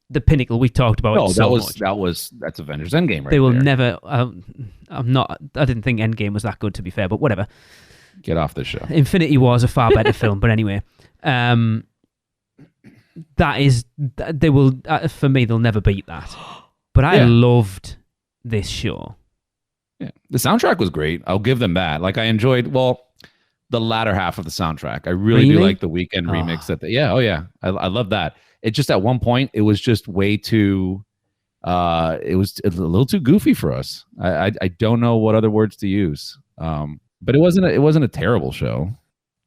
the pinnacle. We've talked about No, it so much. that's Avengers Endgame right They will there. never. I didn't think Endgame was that good, to be fair, but whatever. Get off this show. Infinity War is a far better film, but anyway, that is they will for me they'll never beat that. But I Yeah. loved this show. Yeah. The soundtrack was great. I'll give them that. Like, I enjoyed, the latter half of the soundtrack. I really do Really? like the Weekend remix. I love that. It just, at one point, it was just way too, it was a little too goofy for us. I don't know what other words to use. But it wasn't a terrible show.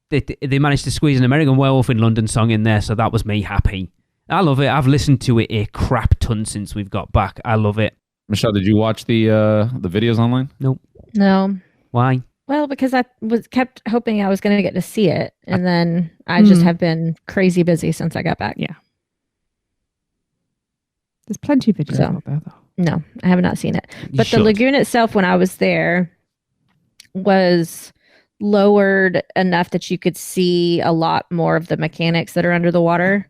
They managed to squeeze an American Werewolf in London song in there, so that was me happy. I love it. I've listened to it a crap ton since we've got back. I love it. Michelle, did you watch the videos online? No. Why? Well, because I kept hoping I was going to get to see it, and then I just have been crazy busy since I got back. Yeah. There's plenty of videos So. out there, though. No, I have not seen it. You But should. the lagoon itself, when I was there, was lowered enough that you could see a lot more of the mechanics that are under the water.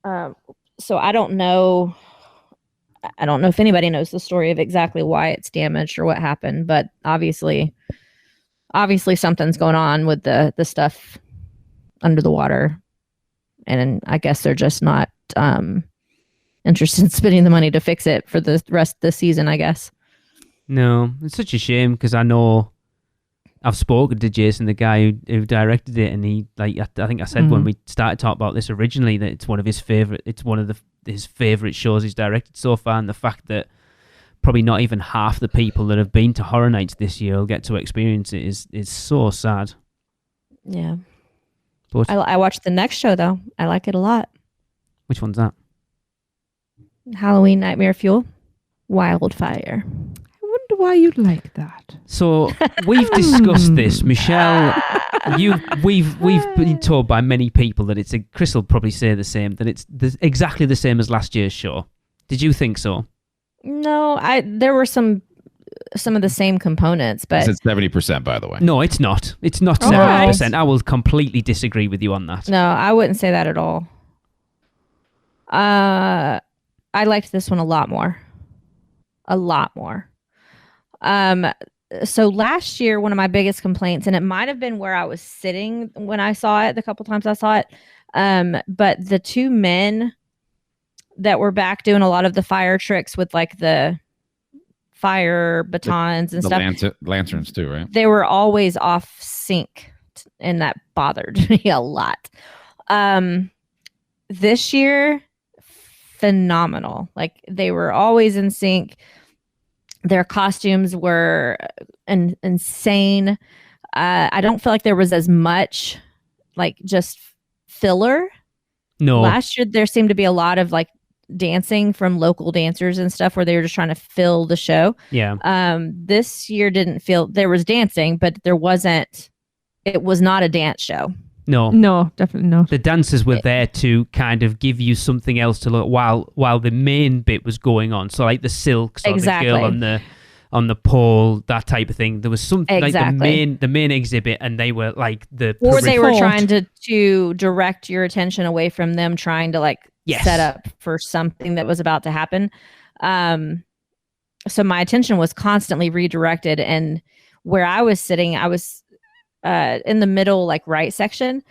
So I don't know if anybody knows the story of exactly why it's damaged or what happened, but obviously something's going on with the stuff under the water, and I guess they're just not interested in spending the money to fix it for the rest of the season, I guess. No, it's such a shame because I know I've spoken to Jason, the guy who directed it, and he I think I said when we started talking about this originally that it's one of his favorite. It's one of his favorite shows he's directed so far, and the fact that probably not even half the people that have been to Horror Nights this year will get to experience it is so sad. Yeah. But I watched the next show though. I like it a lot. which one's that? Halloween Nightmare Fuel, Wildfire. I wonder why you'd like that. So we've discussed this, Michelle. We've been told by many people that it's Chris will probably say the same, that it's exactly the same as last year's show. Did you think so? No, there were some of the same components, but It's 70%, by the way. No, it's not. It's not All 70%. right. I will completely disagree with you on that. no, I wouldn't say that at all. I liked this one a lot more. A lot more. So last year, one of my biggest complaints, and it might have been where I was sitting when I saw it, the couple times I saw it, but the two men that were back doing a lot of the fire tricks with like the fire batons and The stuff, lanterns too, right? they were always off sync, and that bothered me a lot. This year, phenomenal. Like they were always in sync. Their costumes were insane. I don't feel like there was as much like just filler. No. Last year there seemed to be a lot of like dancing from local dancers and stuff where they were just trying to fill the show. Yeah. This year didn't feel, there was dancing, but it was not a dance show. No. No, definitely not. The dancers were there to kind of give you something else to look while the main bit was going on. So like the silks or Exactly. the girl on the pole, that type of thing. There was something Exactly. like the main exhibit, and they were like the Or they were Report. trying to direct your attention away from them trying to like Yes. set up for something that was about to happen. So my attention was constantly redirected, and where I was sitting, I was in the middle, like right section.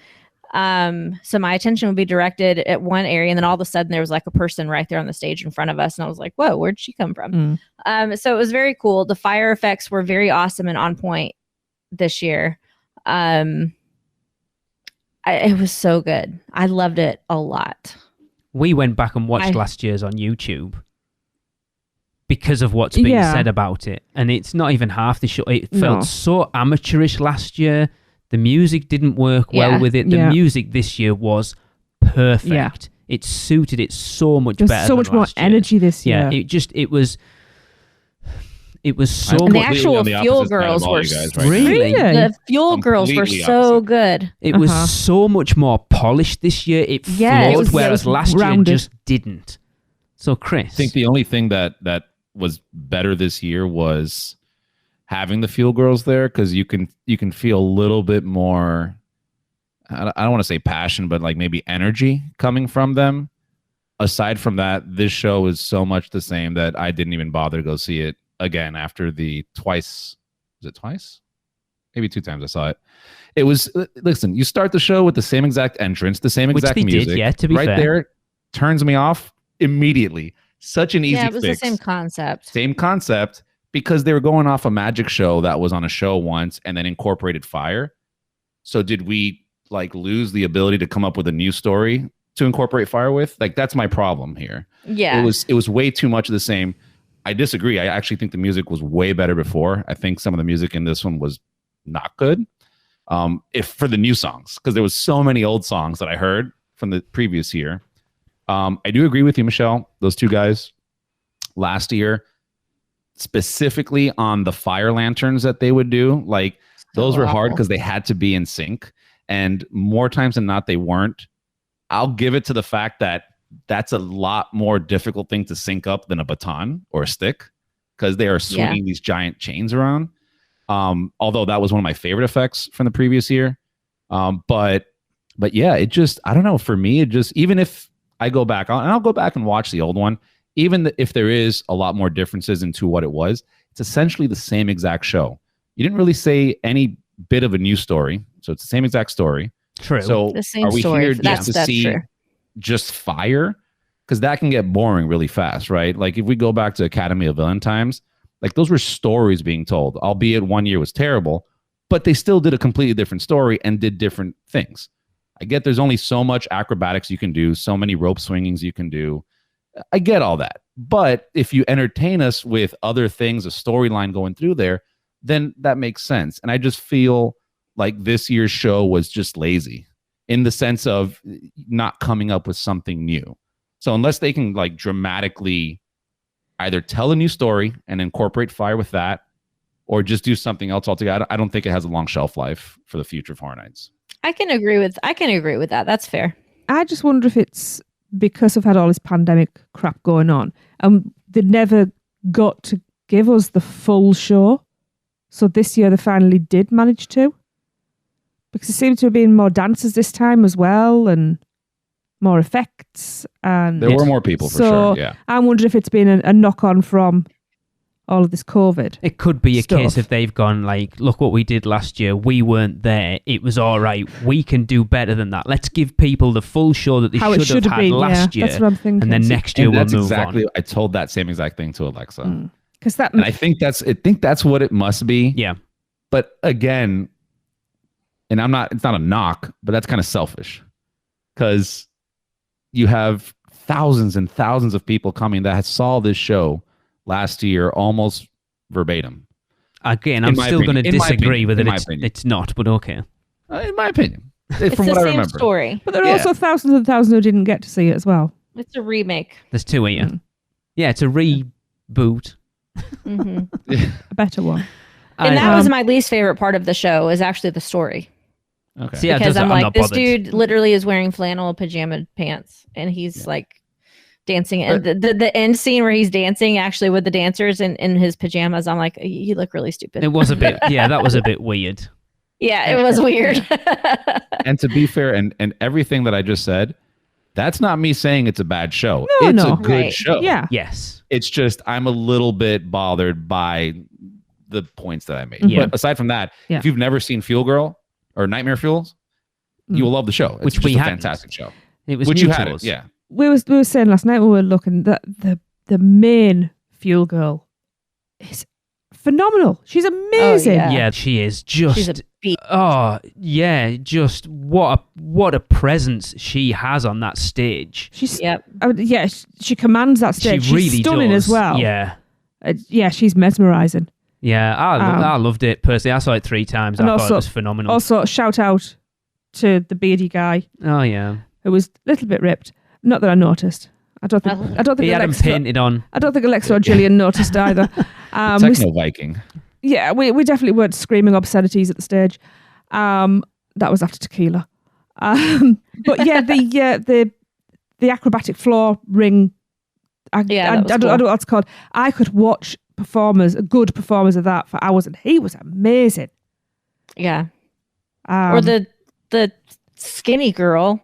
So my attention would be directed at one area, and then all of a sudden there was like a person right there on the stage in front of us, and I was like, whoa, where'd she come from? So it was very cool. The fire effects were very awesome and on point this year. It was so good. I loved it a lot. We went back and watched last year's on YouTube because of what's being said about it. And it's not even half the show. It felt so amateurish last year. The music didn't work well with it. The music this year was perfect. Yeah. It suited it so much There's better. so than much more last year. energy this year. Yeah, it was so And the much. actual on the Fuel opposite side of Girls all were you guys right now. Really? The Fuel Girls were Completely so opposite. good. It was Uh-huh. so much more polished this year. It Yeah, it flowed, was- whereas it was last rounded. year just didn't. So, Chris, I think the only thing that was better this year was having the Fuel Girls there, because you can feel a little bit more. I don't want to say passion, but like maybe energy coming from them. Aside from that, this show is so much the same that I didn't even bother to go see it again after the twice. Was it twice? Maybe 2 times I saw it. It was, listen, you start the show with the same exact entrance, the same Which exact they did, music. yeah, to be right fair. there, turns me off immediately. Such an easy Yeah, it was fix. the same concept. Same concept, because they were going off a magic show that was on a show once and then incorporated fire. So did we like lose the ability to come up with a new story to incorporate fire with? Like, that's my problem here. Yeah. It was way too much of the same. I disagree. I actually think the music was way better before. I think some of the music in this one was not good. If for the new songs, because there was so many old songs that I heard from the previous year. I do agree with you, Michelle. Those two guys last year, specifically on the fire lanterns that they would do, like those were hard awful. because they had to be in sync, and more times than not they weren't. I'll give it to the fact that that's a lot more difficult thing to sync up than a baton or a stick, because they are swinging these giant chains around. Although that was one of my favorite effects from the previous year. But yeah, it just, I don't know, for me, it just, even if I go back on, and I'll go back and watch the old one, even if there is a lot more differences into what it was, it's essentially the same exact show. You didn't really say any bit of a new story, so it's the same exact story. true. So The same are we story. here That's just to see true. just fire? Because that can get boring really fast, right? Like if we go back to Academy of Villain times, like those were stories being told, albeit one year was terrible, but they still did a completely different story and did different things. I get there's only so much acrobatics you can do, so many rope swingings you can do. I get all that. But if you entertain us with other things, a storyline going through there, then that makes sense. And I just feel like this year's show was just lazy in the sense of not coming up with something new. So unless they can like dramatically either tell a new story and incorporate fire with that, or just do something else altogether, I don't think it has a long shelf life for the future of Horror Nights. I can agree with that. That's fair. I just wonder if it's because I've had all this pandemic crap going on, and they never got to give us the full show. So this year they finally did manage to, because there seemed to have been more dancers this time as well, and more effects, and There were more people for sure. Yeah, I'm wondering if it's been a knock on from all of this COVID. It could be a stuff. case if they've gone like, look what we did last year. We weren't there. It was all right. We can do better than that. Let's give people the full show that they How it should have had been, last yeah. year. That's what I'm thinking. And then next year and we'll that's move exactly. on. I told that same exact thing to Alexa, Because that and I think that's what it must be. Yeah. But again, and it's not a knock, but that's kind of selfish, because you have thousands and thousands of people coming that saw this show last year almost verbatim. Again, I'm still going to disagree with it. It's not, but okay. In my opinion, It's from the what I same remember. story. But there are also thousands and thousands who didn't get to see it as well. It's a remake. There's two here. Yeah, it's a reboot. Hmm. A better one. And that was my least favorite part of the show, is actually the story. Okay. See, yeah, Because I'm not like, this bothered. dude literally is wearing flannel pajama pants, and he's like dancing. And the end scene where he's dancing actually with the dancers in his pajamas, I'm like, you look really stupid. It was a bit, yeah, that was a bit weird. Yeah, it was weird. And to be fair, and everything that I just said, that's not me saying it's a bad show. No, it's no. a good Right. show. Yeah. Yes. It's just I'm a little bit bothered by the points that I made. Yeah. But aside from that, Yeah. if you've never seen Fuel Girl or Nightmare Fuels, you will love the show. It's Which just we a hadn't. fantastic show. It was Which new you to had us. it, yeah. We were saying last night when we were looking that the main Fuel Girl is phenomenal. She's amazing. yeah. Yeah, she is She's just. a beat. Oh yeah, just what a presence she has on that stage. She's Yep. she commands that stage. She really She's stunning does. as well. Yeah, Yeah, she's mesmerizing. yeah. I loved it personally. I saw it 3 times. I And thought also- it was phenomenal. Also, shout out to the beardy guy Oh yeah, who was a little bit ripped. Not that I noticed. I don't think he had him Alexa. painted on. I don't think Alexa or Gillian noticed either. Techno Viking. Yeah, we definitely weren't screaming obscenities at the stage. That was after tequila. But yeah, the acrobatic floor ring. I that was don't know what it's called. I could watch good performers of that for hours, and he was amazing. Yeah. Or the skinny girl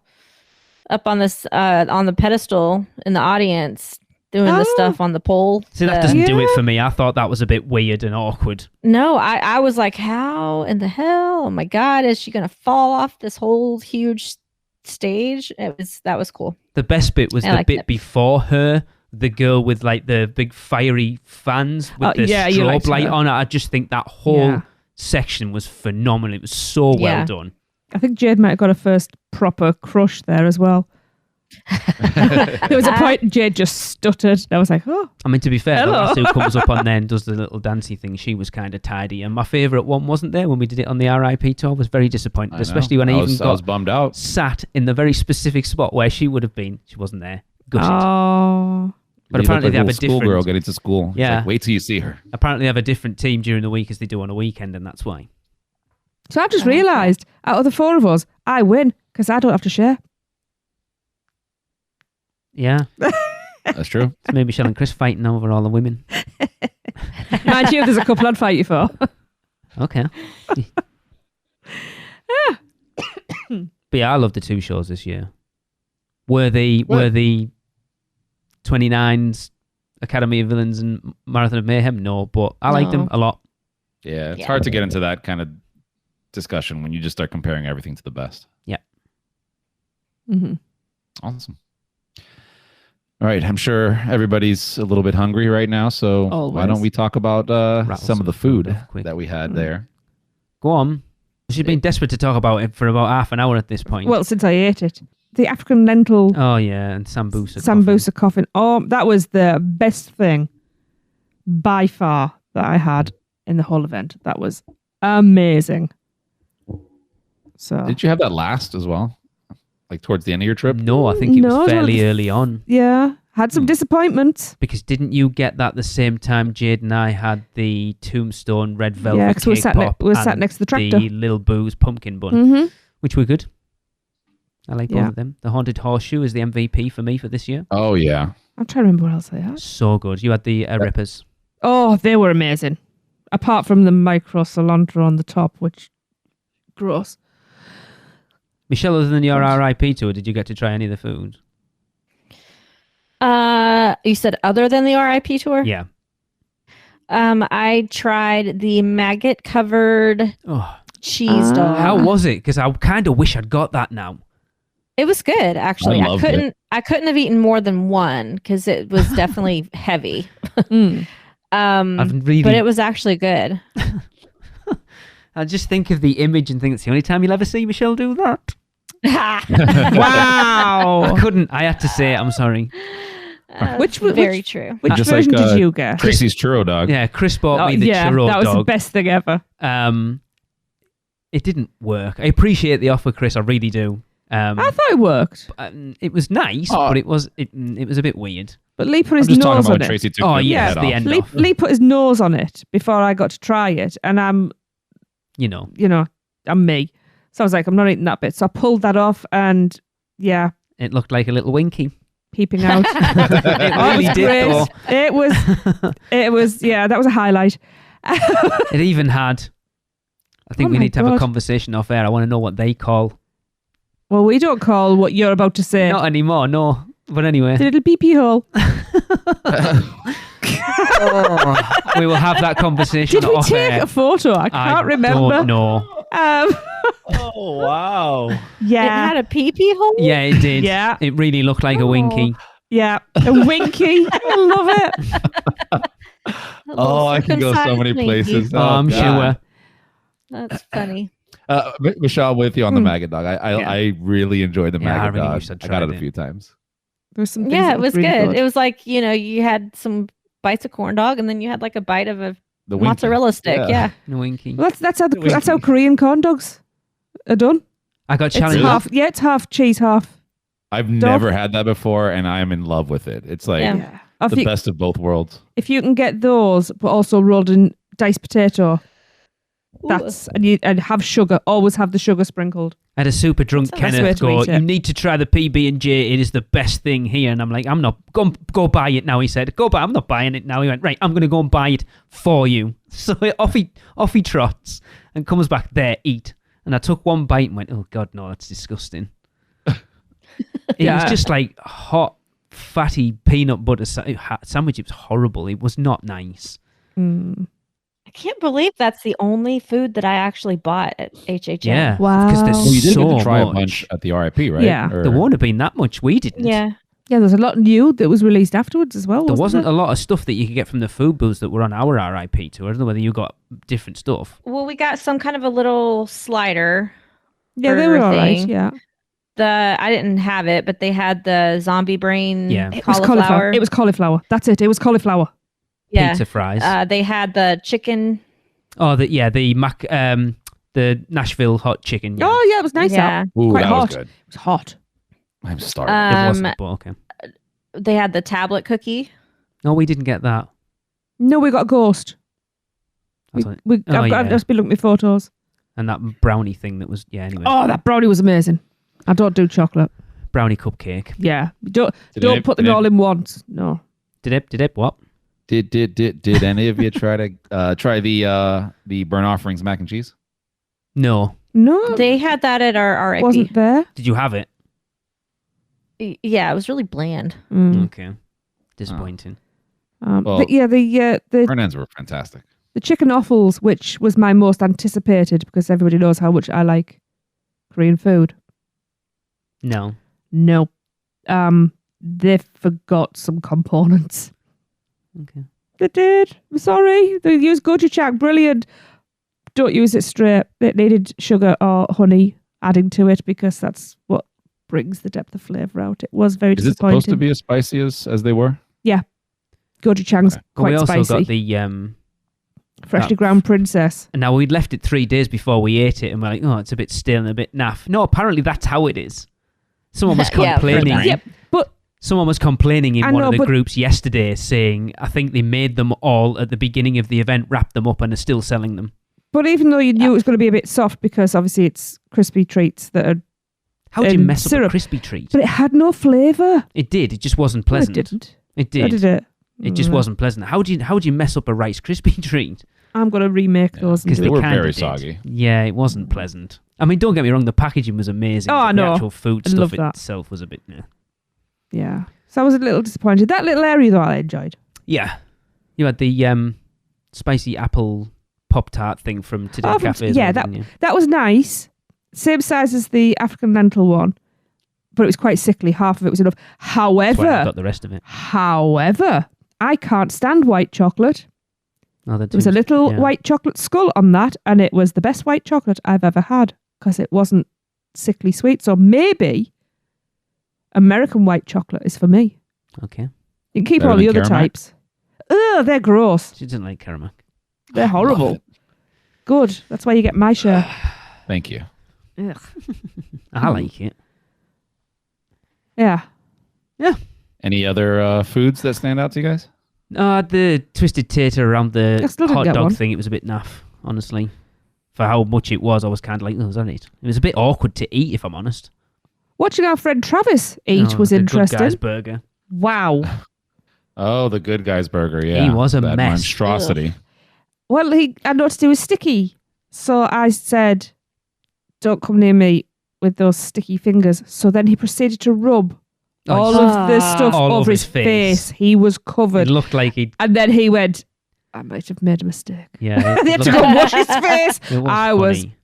up on this on the pedestal in the audience doing the stuff on the pole. See, that doesn't do it for me. I thought that was a bit weird and awkward. No, I was like, how in the hell? Oh my god, is she gonna fall off this whole huge stage? That was cool. The best bit was I the liked bit it. before her, the girl with like the big fiery fans with the yeah, you liked strobe light her. on it. I just think that whole Yeah. section was phenomenal. It was so well Yeah. done. I think Jade might have got her first proper crush there as well. There was a point Jade just stuttered. I was like, oh, I mean, to be fair, the Hello. lass who comes up on there and does the little dancey thing, she was kind of tidy. And my favourite one wasn't there when we did it on the RIP tour. I was very disappointed, especially when I was got bummed out. sat in the very specific spot where she would have been. She wasn't there. Gutted. oh. But You apparently look they have a like little schoolgirl different. getting to school. It's Yeah. like, wait till you see her. Apparently they have a different team during the week as they do on a weekend, and that's why. So I've just realised, out of the 4 of us, I win because I don't have to share. Yeah, That's true. it's maybe Michelle and Chris fighting over all the women. Mind you, there's a couple I'd fight you for. Okay. But yeah, I love the 2 shows this year. Were the 29's Academy of Villains and Marathon of Mayhem? No, but I liked them a lot. Yeah, it's Yeah. hard to get into that kind of discussion when you just start comparing everything to the best. Mm-hmm. Awesome. All right, I'm sure everybody's a little bit hungry right now, so why Always. don't we talk about Rattle some of the some food food off quick. that we had there? Go on. She's been desperate to talk about it for about half an hour at this point. Well, since I ate it. The African lentil oh, yeah, and sambusa. sambusa coffin. Oh, that was the best thing by far that I had in the whole event. That was amazing. So Did you have that last as well? Like towards the end of your trip? No, I think it No, was it was fairly one of early on. yeah, had some disappointments. Because didn't you get that the same time Jade and I had the Tombstone Red Velvet Yeah, 'cause we cake sat pop we were sat and next to the tractor. the Little Boo's pumpkin bun, Mm-hmm. which were good. I like both Yeah. of them. The Haunted Horseshoe is the MVP for me for this year. Oh, yeah. I'm trying to remember what else I had. So good. You had the Rippers. Oh, they were amazing. Apart from the micro cilantro on the top, which gross. Michelle, other than your RIP tour, did you get to try any of the food? You said other than the RIP tour? Yeah. I tried the maggot covered Oh, cheese dog. how was it? Because I kind of wish I'd got that now. It was good, actually. I loved it. I couldn't have eaten more than one because it was definitely heavy. Mm. I've really. But it was actually good. I just think of the image and think it's the only time you'll ever see Michelle do that. Wow. I couldn't. I had to say it. I'm sorry. Which very true. Which Just version like, did you get? Chrissy's churro dog. Yeah, Chris bought Oh, me the yeah, churro that was dog. the best thing ever. It didn't work. I appreciate the offer, Chris. I really do. I thought it worked, It was nice, Oh. but it was a bit weird. but Lee put I'm his just talking nose about on when it. Tracy took Oh, the yeah, head the off. end. Lee, off. Lee put his nose on it before I got to try it, and I'm me. So I was like, I'm not eating that bit. So I pulled that off, and yeah, It looked like a little winky. peeping out. It Oh, really it was did, great. though. It was, yeah, that was a highlight. It even had. I think Oh we my need to have a God. conversation off air. I want to know what they call. Well, we don't call what you're about to say Not anymore, no. But anyway, the little pee-pee hole. we will have that conversation Did we off take air. a photo? I can't remember. Don't know. Oh, wow. It Yeah, had a pee-pee hole? Yeah, it did. Yeah. It really looked like a winky. yeah, a winky. I love it. A Oh, little I can go so circumcised many Twinkie. places. Oh, I'm God. sure. That's funny. Michelle, with you on the maggot dog. I really enjoyed the Yeah, I maggot really dog. wish I'd I got tried it a it. few times. There's some things Yeah, that it was looked really good. It was like, you had some bites of corn dog and then you had like a bite of a The winky. mozzarella stick. Yeah. No winky. Well, that's how Winky. that's how Korean corn dogs are done. I got It's challenged. half. Yeah, it's half cheese, half. I've never had that before, and I am in love with it. It's like Yeah. If the you, best of both worlds. if you can get those, but also rolled in diced potato, Ooh. that's and have sugar. Always have the sugar sprinkled. I had a super drunk That's the best way Kenneth to go, eat it. you need to try the PB&J. It is the best thing here. And I'm like, I'm not. Go buy it now, he said. Go buy. I'm not buying it now. He went, right, I'm going to go and buy it for you. So off he trots and comes back there, eat. And I took one bite and went, oh, God, no, that's disgusting. It was just like hot, fatty peanut butter sandwich. It was horrible. It was not nice. Mm. I can't believe that's the only food that I actually bought at HHN. Yeah. Wow. Because there's Well, you did so get to try much. a bunch at the RIP, right? Yeah. Or- There won't have been that much. We didn't. Yeah. Yeah, there's a lot new that was released afterwards as well. There wasn't there? a lot of stuff that you could get from the food booths that were on our RIP tour. I don't know whether you got different stuff. Well, we got some kind of a little slider. Yeah, they were all right. thing. Yeah, I didn't have it, but they had the zombie brain Yeah. it was cauliflower. cauliflower. It was cauliflower. That's it. It was cauliflower. Yeah. Pizza fries. They had the chicken. The Nashville hot chicken. Yeah. Oh yeah, it was nice. Yeah. Out. Ooh, Quite that hot. was good. It was hot. I'm starving. It wasn't, but okay. They had the tablet cookie. No, we didn't get that. No, we got a ghost. I thought- I've just been looking at my photos. And that brownie thing that was, anyway. Oh, that brownie was amazing. I don't do chocolate. Brownie cupcake. Yeah, don't Did put them it- all in once. No. Did it? What? Did any of you try to try the burnt offerings mac and cheese? No. No, They had that at our RIP. wasn't there. Did you have it? Yeah, it was really bland. Mm. Okay. Disappointing. Well, the Burnt ends were fantastic. the chicken offals, which was my most anticipated because everybody knows how much I like Korean food. No. No, they forgot some components. Okay. They did. I'm sorry. They used gochujang. Brilliant. don't use it straight. It needed sugar or honey adding to it because that's what brings the depth of flavour out. It was very Is it disappointing. supposed to be as spicy as they were? Gochujang's Okay. quite we also spicy. got the Freshly ground princess. and now we'd left it 3 days before we ate it, and we're like, oh, it's a bit stale and a bit naff. No, apparently that's how it is. Someone was Yeah, for complaining. that. Yep, but Someone was complaining in I one know, of the but- groups yesterday, saying I think they made them all at the beginning of the event, wrapped them up, and are still selling them. even though you knew it was going to be a bit soft because obviously it's crispy treats that are, How do you mess up a syrup. crispy treat? but it had no flavour. It did. It just wasn't No, it pleasant. didn't. It Or did. did it? It just wasn't pleasant. How do you mess up a Rice Krispie treat? I'm going to remake those. And Because do They it. were kinda very did. soggy. Yeah, it wasn't pleasant. I mean, don't get me wrong. The packaging was amazing. Oh, but I know. The actual food I stuff love that. itself was a bit. Yeah. So I was a little disappointed. That little area though I enjoyed. Yeah, you had the spicy apple Pop Tart thing from Today Oh, from- Cafe. as yeah, well, didn't you? That was nice. Same size as the African lentil one, but it was quite sickly. Half of it was enough. That's why I However, got the rest of it. I can't stand white chocolate. Oh, There was a little yeah. white chocolate skull on that, and it was the best white chocolate I've ever had because it wasn't sickly sweet. So maybe American white chocolate is for me. Okay, You can keep Better all the than other Karamak? types. Ugh, they're gross. she didn't like Karamak. They're Love horrible. it. Good. That's why you get my share. Thank you. Ugh. I like it. Yeah. Any other foods that stand out to you guys? The twisted tater around I the still didn't hot get dog one. thing, it was a bit naff, honestly. For how much it was, I was kind of like, oh, is that it? It was a bit awkward to eat, if I'm honest. Watching our friend Travis eat Oh, was the Good interesting. Guys burger. Wow. Oh, the Good Guys burger. Yeah, He was a that mess. monstrosity. Well, I noticed he was sticky. So I said, don't come near me with those sticky fingers. So then he proceeded to rub all of the stuff All over over his his face. He was It covered. looked like he'd... And then he went, I might have made a mistake. Yeah, They had to looked- go wash his face. it was I was- funny.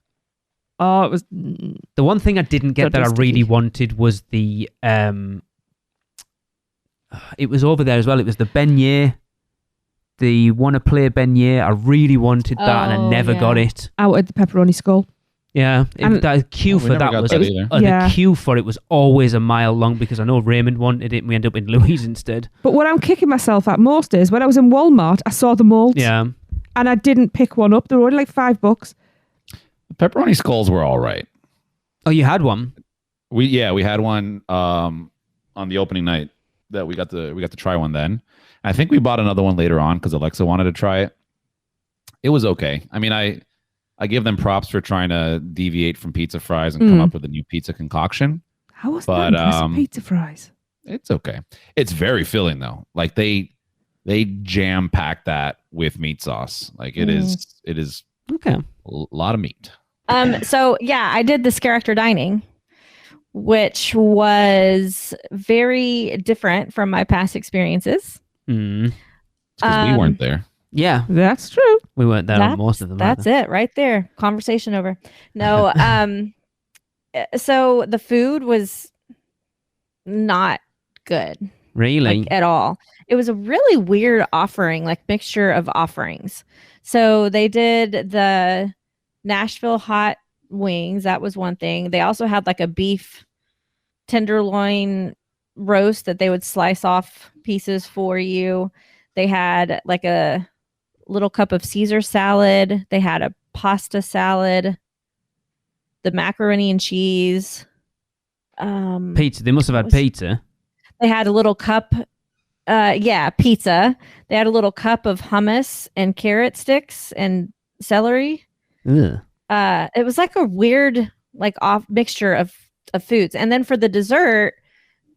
Oh, it was... The one thing I didn't get Don't that I do really sticky. wanted was the... It was over there as well. It was the beignet. The wanna play beignet. I really wanted that and I Oh, never yeah. got it. out at the pepperoni skull. Yeah, And- the queue Oh, we for never that got was that either. Yeah. the queue for it was always a mile long because I know Raymond wanted it and we ended up in Louise instead. But what I'm kicking myself at most is when I was in Walmart, I saw the molds Yeah, and I didn't pick one up. They were only like $5. The pepperoni skulls were all right. oh, you had one. We had one on the opening night that we got to try one then. I think we bought another one later on because Alexa wanted to try it. It was okay. I mean, I give them props for trying to deviate from pizza fries and come up with a new pizza concoction. How was But, that impressive pizza fries? It's okay. It's very filling though. Like they jam pack that with meat sauce. Like it is Okay. a lot of meat. So yeah, I did this character dining, which was very different from my past experiences. Mm. Because we weren't there. Yeah, That's true. we weren't there on most of them. That's it right there. Conversation over. No, so the food was not good. Really? Like, at all. It was a really weird offering, like mixture of offerings. So they did the Nashville hot wings. That was one thing. They also had like a beef tenderloin roast that they would slice off pieces for you. They had like a little cup of Caesar salad. They had a pasta salad, the macaroni and cheese. Pizza. They must have had was- pizza. They had a little cup, pizza. They had a little cup of hummus and carrot sticks and celery. Ugh. It was like a weird, like off mixture of foods. And then for the dessert,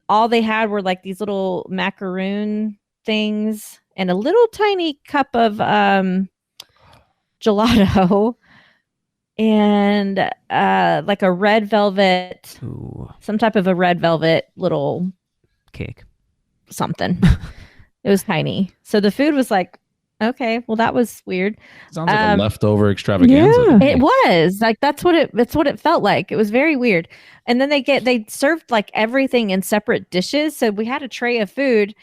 all they had were like these little macaroon things and a little tiny cup of gelato and like a red velvet, Ooh, some type of a red velvet little cake. something. It was tiny. So the food was like, okay, well that was weird. Sounds like a leftover extravaganza. Yeah. to me. It was like that's what it felt like. It was very weird. And then they served like everything in separate dishes. So we had a tray of food,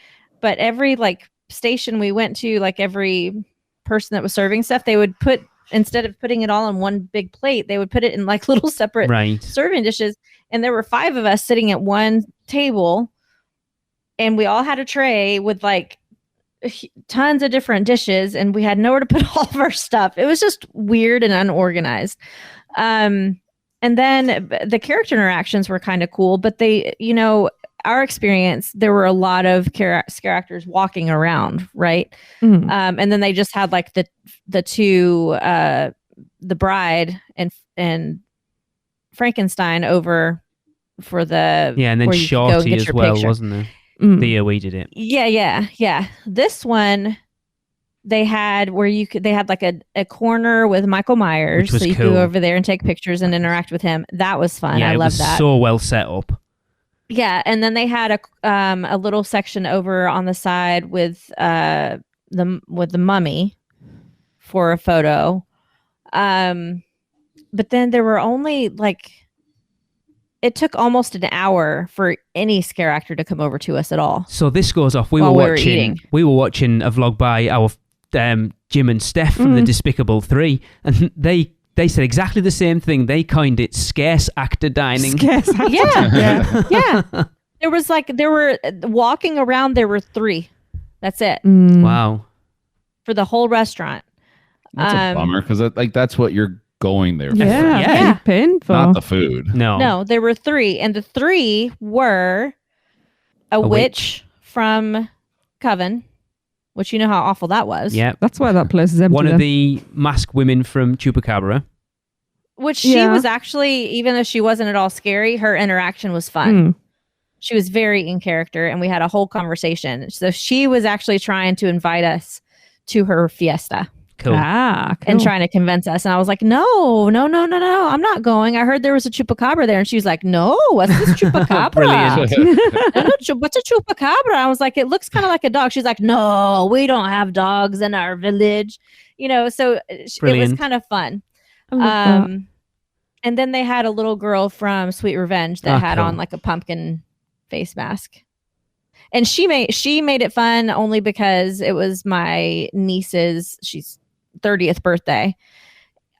but every like station we went to, like every person that was serving stuff, they would put instead of putting it all on one big plate, they would put it in like little separate serving dishes. And there were 5 of us sitting at one table, and we all had a tray with like tons of different dishes, and we had nowhere to put all of our stuff. It was just weird and unorganized. And then the character interactions were kind of cool, but they, our experience, there were a lot of characters walking around, right? Mm-hmm. And then they just had like the 2, the bride and Frankenstein over for the and then Shorty as well, wasn't there? The year we did it. Yeah. This one they had where they had like a corner with Michael Myers, so you could go over there and take pictures and interact with him. That was fun. I love that. So well set up. Yeah, and then they had a little section over on the side with the mummy for a photo. But then there were only like, it took almost an hour for any scare actor to come over to us at all. So this goes off. We were watching a vlog by our Jim and Steph from the Despicable 3, and they said exactly the same thing. They coined it scarce actor dining. Scarce actor. Yeah. There were walking around. There were 3. That's it. Wow. For the whole restaurant. That's a bummer because that's what you're going there for. Yeah. Paying for. Not the food. No, there were 3, and the 3 were a witch from Coven, which you know how awful that was. Yeah, that's why that place is empty. One of the masked women from Chupacabra. Which she was actually, even though she wasn't at all scary, her interaction was fun. She was very in character, and we had a whole conversation. So she was actually trying to invite us to her fiesta. Cool. And trying to convince us. And I was like, no, I'm not going. I heard there was a chupacabra there. And she was like, no, what's this chupacabra? Brilliant. What's a chupacabra? I was like, it looks kind of like a dog. She's like, no, we don't have dogs in our village. So it was kind of fun. And then they had a little girl from Sweet Revenge that had on like a pumpkin face mask. And she made it fun only because it was my niece's, she's 30th birthday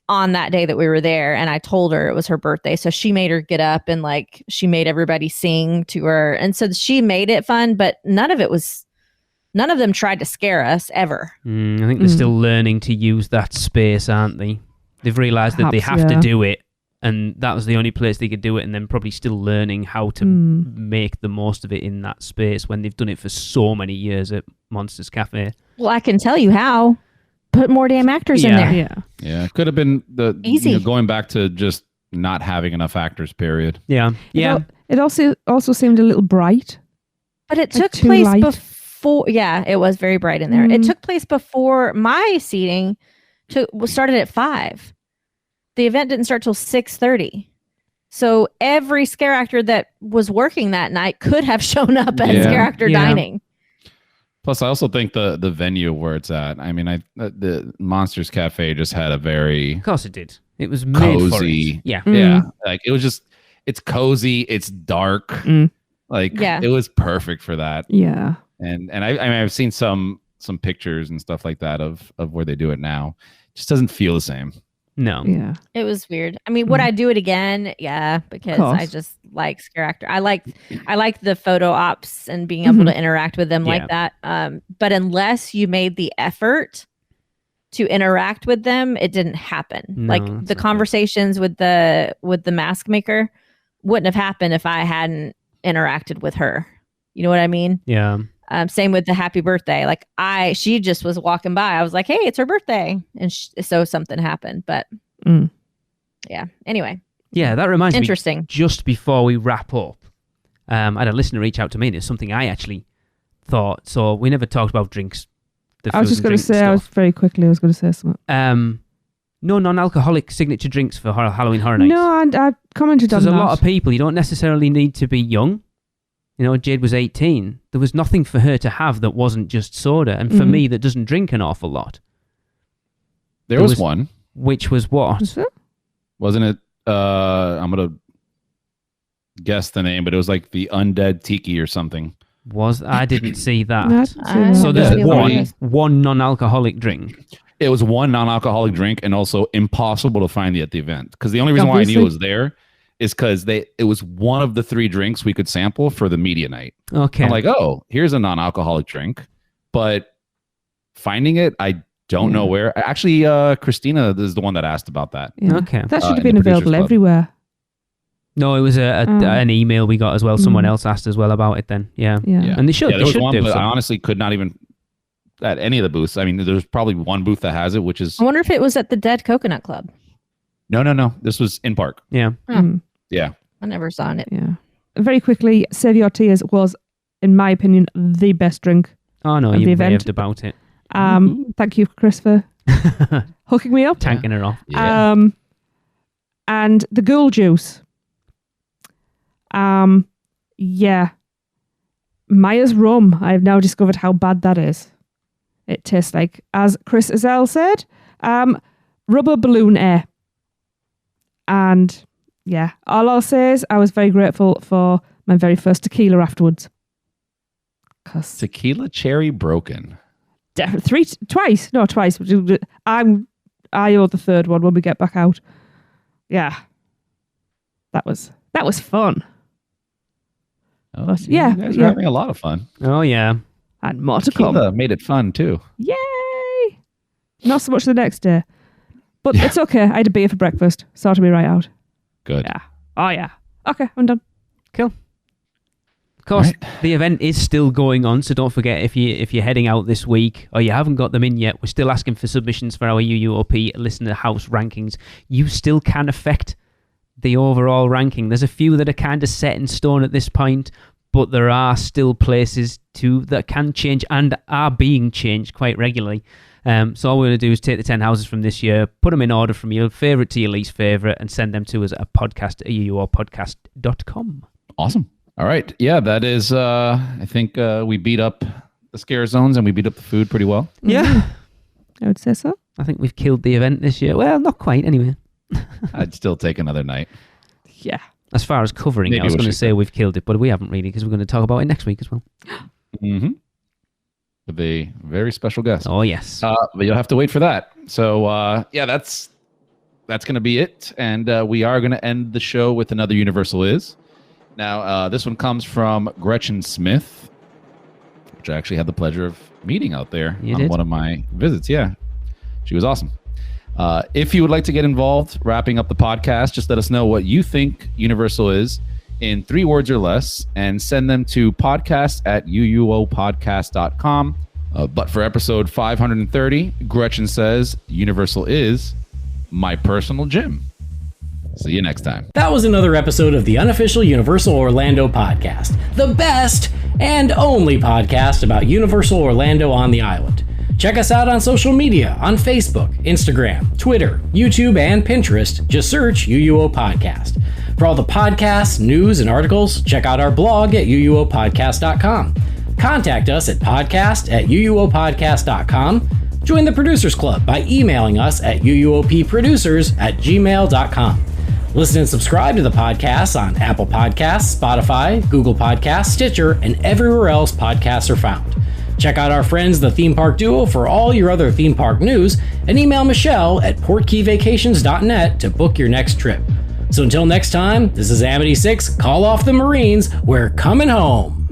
on that day that we were there, and I told her it was her birthday, so she made her get up and like she made everybody sing to her, and so she made it fun, but none of them tried to scare us ever. I think they're still learning to use that space, aren't they? They've realized that they have to do it, and that was the only place they could do it, and then probably still learning how to make the most of it in that space when they've done it for so many years at Monsters Cafe. Well, I can tell you how. Put more damn actors in there. Yeah. It could have been easy. Going back to just not having enough actors, period. Yeah. It also seemed a little bright. But it took place before. Yeah, it was very bright in there. It took place before my seating started at 5. The event didn't start till 6:30. So every scare actor that was working that night could have shown up at scare actor dining. Plus, I also think the venue where it's at. I mean, the Monsters Cafe just had a very... Of course it did. It was made cozy. For it. Yeah. Yeah. Like, it was just... It's cozy. It's dark. It was perfect for that. Yeah. And I've seen some pictures and stuff like that of where they do it now. It just doesn't feel the same. No. Yeah. It was weird. I mean, would I do it again? Yeah, because I just like scare actor. I like the photo ops and being able to interact with them like that. But unless you made the effort to interact with them, it didn't happen. No, like the conversations with the mask maker wouldn't have happened if I hadn't interacted with her. You know what I mean? Yeah. Same with the happy birthday. Like she just was walking by. I was like, hey, it's her birthday. And so something happened, but yeah. Anyway. Yeah. That reminds me, just before we wrap up, I had a listener reach out to me, and it's something I actually thought. So we never talked about drinks. I was just going to say, I was going to say something. No non-alcoholic signature drinks for Halloween Horror Nights. No, and I commented on that. There's a lot of people. You don't necessarily need to be young. Jade was 18. There was nothing for her to have that wasn't just soda. And for me, that doesn't drink an awful lot. There was one. Which was what? Wasn't it? I'm going to guess the name, but it was like the Undead Tiki or something. I didn't see that. No, so there's one non-alcoholic drink. it was one non-alcoholic drink and also impossible to find at the event. Because the only reason why I knew it was there is because it was one of the 3 drinks we could sample for the media night. Okay. I'm like, oh, here's a non-alcoholic drink. But finding it, I don't know where. Actually, Christina is the one that asked about that. Yeah. Okay. That should have in been the Producers available Club. everywhere. No, it was an email we got as well. Someone else asked as well about it then. Yeah. Yeah. And they should. Yeah, there They was should one, do but I something. honestly could not even at any of the booths. I mean, there's probably one booth that has it, which is I wonder if it was at the Dead Coconut Club. no. This was in park. Yeah. Yeah. I never saw it. Yeah. Very quickly, Save Your Tears was, in my opinion, the best drink. Oh, no, At you the event. raved about it. Thank you, Chris, for hooking me up. Tanking her off. Yeah. And the ghoul juice. Yeah. Maya's rum. I've now discovered how bad that is. It tastes like, as Chris Azell said, rubber balloon air. And yeah, all I'll say is I was very grateful for my very first tequila afterwards. Cause Tequila cherry broken. twice. I owe the third one when we get back out. Yeah, that was fun. Oh, But, you yeah, guys yeah. are having a lot of fun. Oh, yeah. And more to come. Tequila made it fun too. Yay! Not so much the next day, but it's okay. I had a beer for breakfast. Sorted me right out. Good. Yeah. Oh yeah. Okay, I'm done. Of course, Right. the event is still going on, so don't forget if you're heading out this week or you haven't got them in yet, we're still asking for submissions for our UUOP Listener House rankings. You still can affect the overall ranking. There's a few that are kind of set in stone at this point, but there are still places that can change and are being changed quite regularly. So all we're going to do is take the 10 houses from this year, put them in order from your favourite to your least favourite, and send them to us at podcast@uuopodcast.com. Awesome. All right. Yeah, that is, I think we beat up the scare zones and we beat up the food pretty well. Yeah. I would say so. I think we've killed the event this year. Well, not quite, anyway. I'd still take another night. Yeah. As far as covering it, Maybe I was what going she to say we've killed it, but we haven't really because we're going to talk about it next week as well. Mm-hmm. With a very special guest. Oh, yes. But you'll have to wait for that. So, yeah, that's going to be it. And we are going to end the show with another Universal Is. Now, this one comes from Gretchen Smith, which I actually had the pleasure of meeting out there You on did? one of my visits. Yeah, she was awesome. If you would like to get involved wrapping up the podcast, just let us know what you think Universal is in 3 words or less and send them to podcast@uuopodcast.com. But for episode 530, Gretchen says Universal is my personal gym. See you next time. That was another episode of the unofficial Universal Orlando podcast, the best and only podcast about Universal Orlando on the island. Check us out on social media on Facebook, Instagram, Twitter, YouTube, and Pinterest. Just search UUO Podcast. For all the podcasts, news, and articles, check out our blog at uuopodcast.com. Contact us at podcast@uuopodcast.com. Join the Producers Club by emailing us at uuopproducers@gmail.com. Listen and subscribe to the podcast on Apple Podcasts, Spotify, Google Podcasts, Stitcher, and everywhere else podcasts are found. Check out our friends, the Theme Park Duo, for all your other theme park news, and email Michelle at portkeyvacations.net to book your next trip. So until next time, this is Amity 6, Call Off the Marines, we're coming home.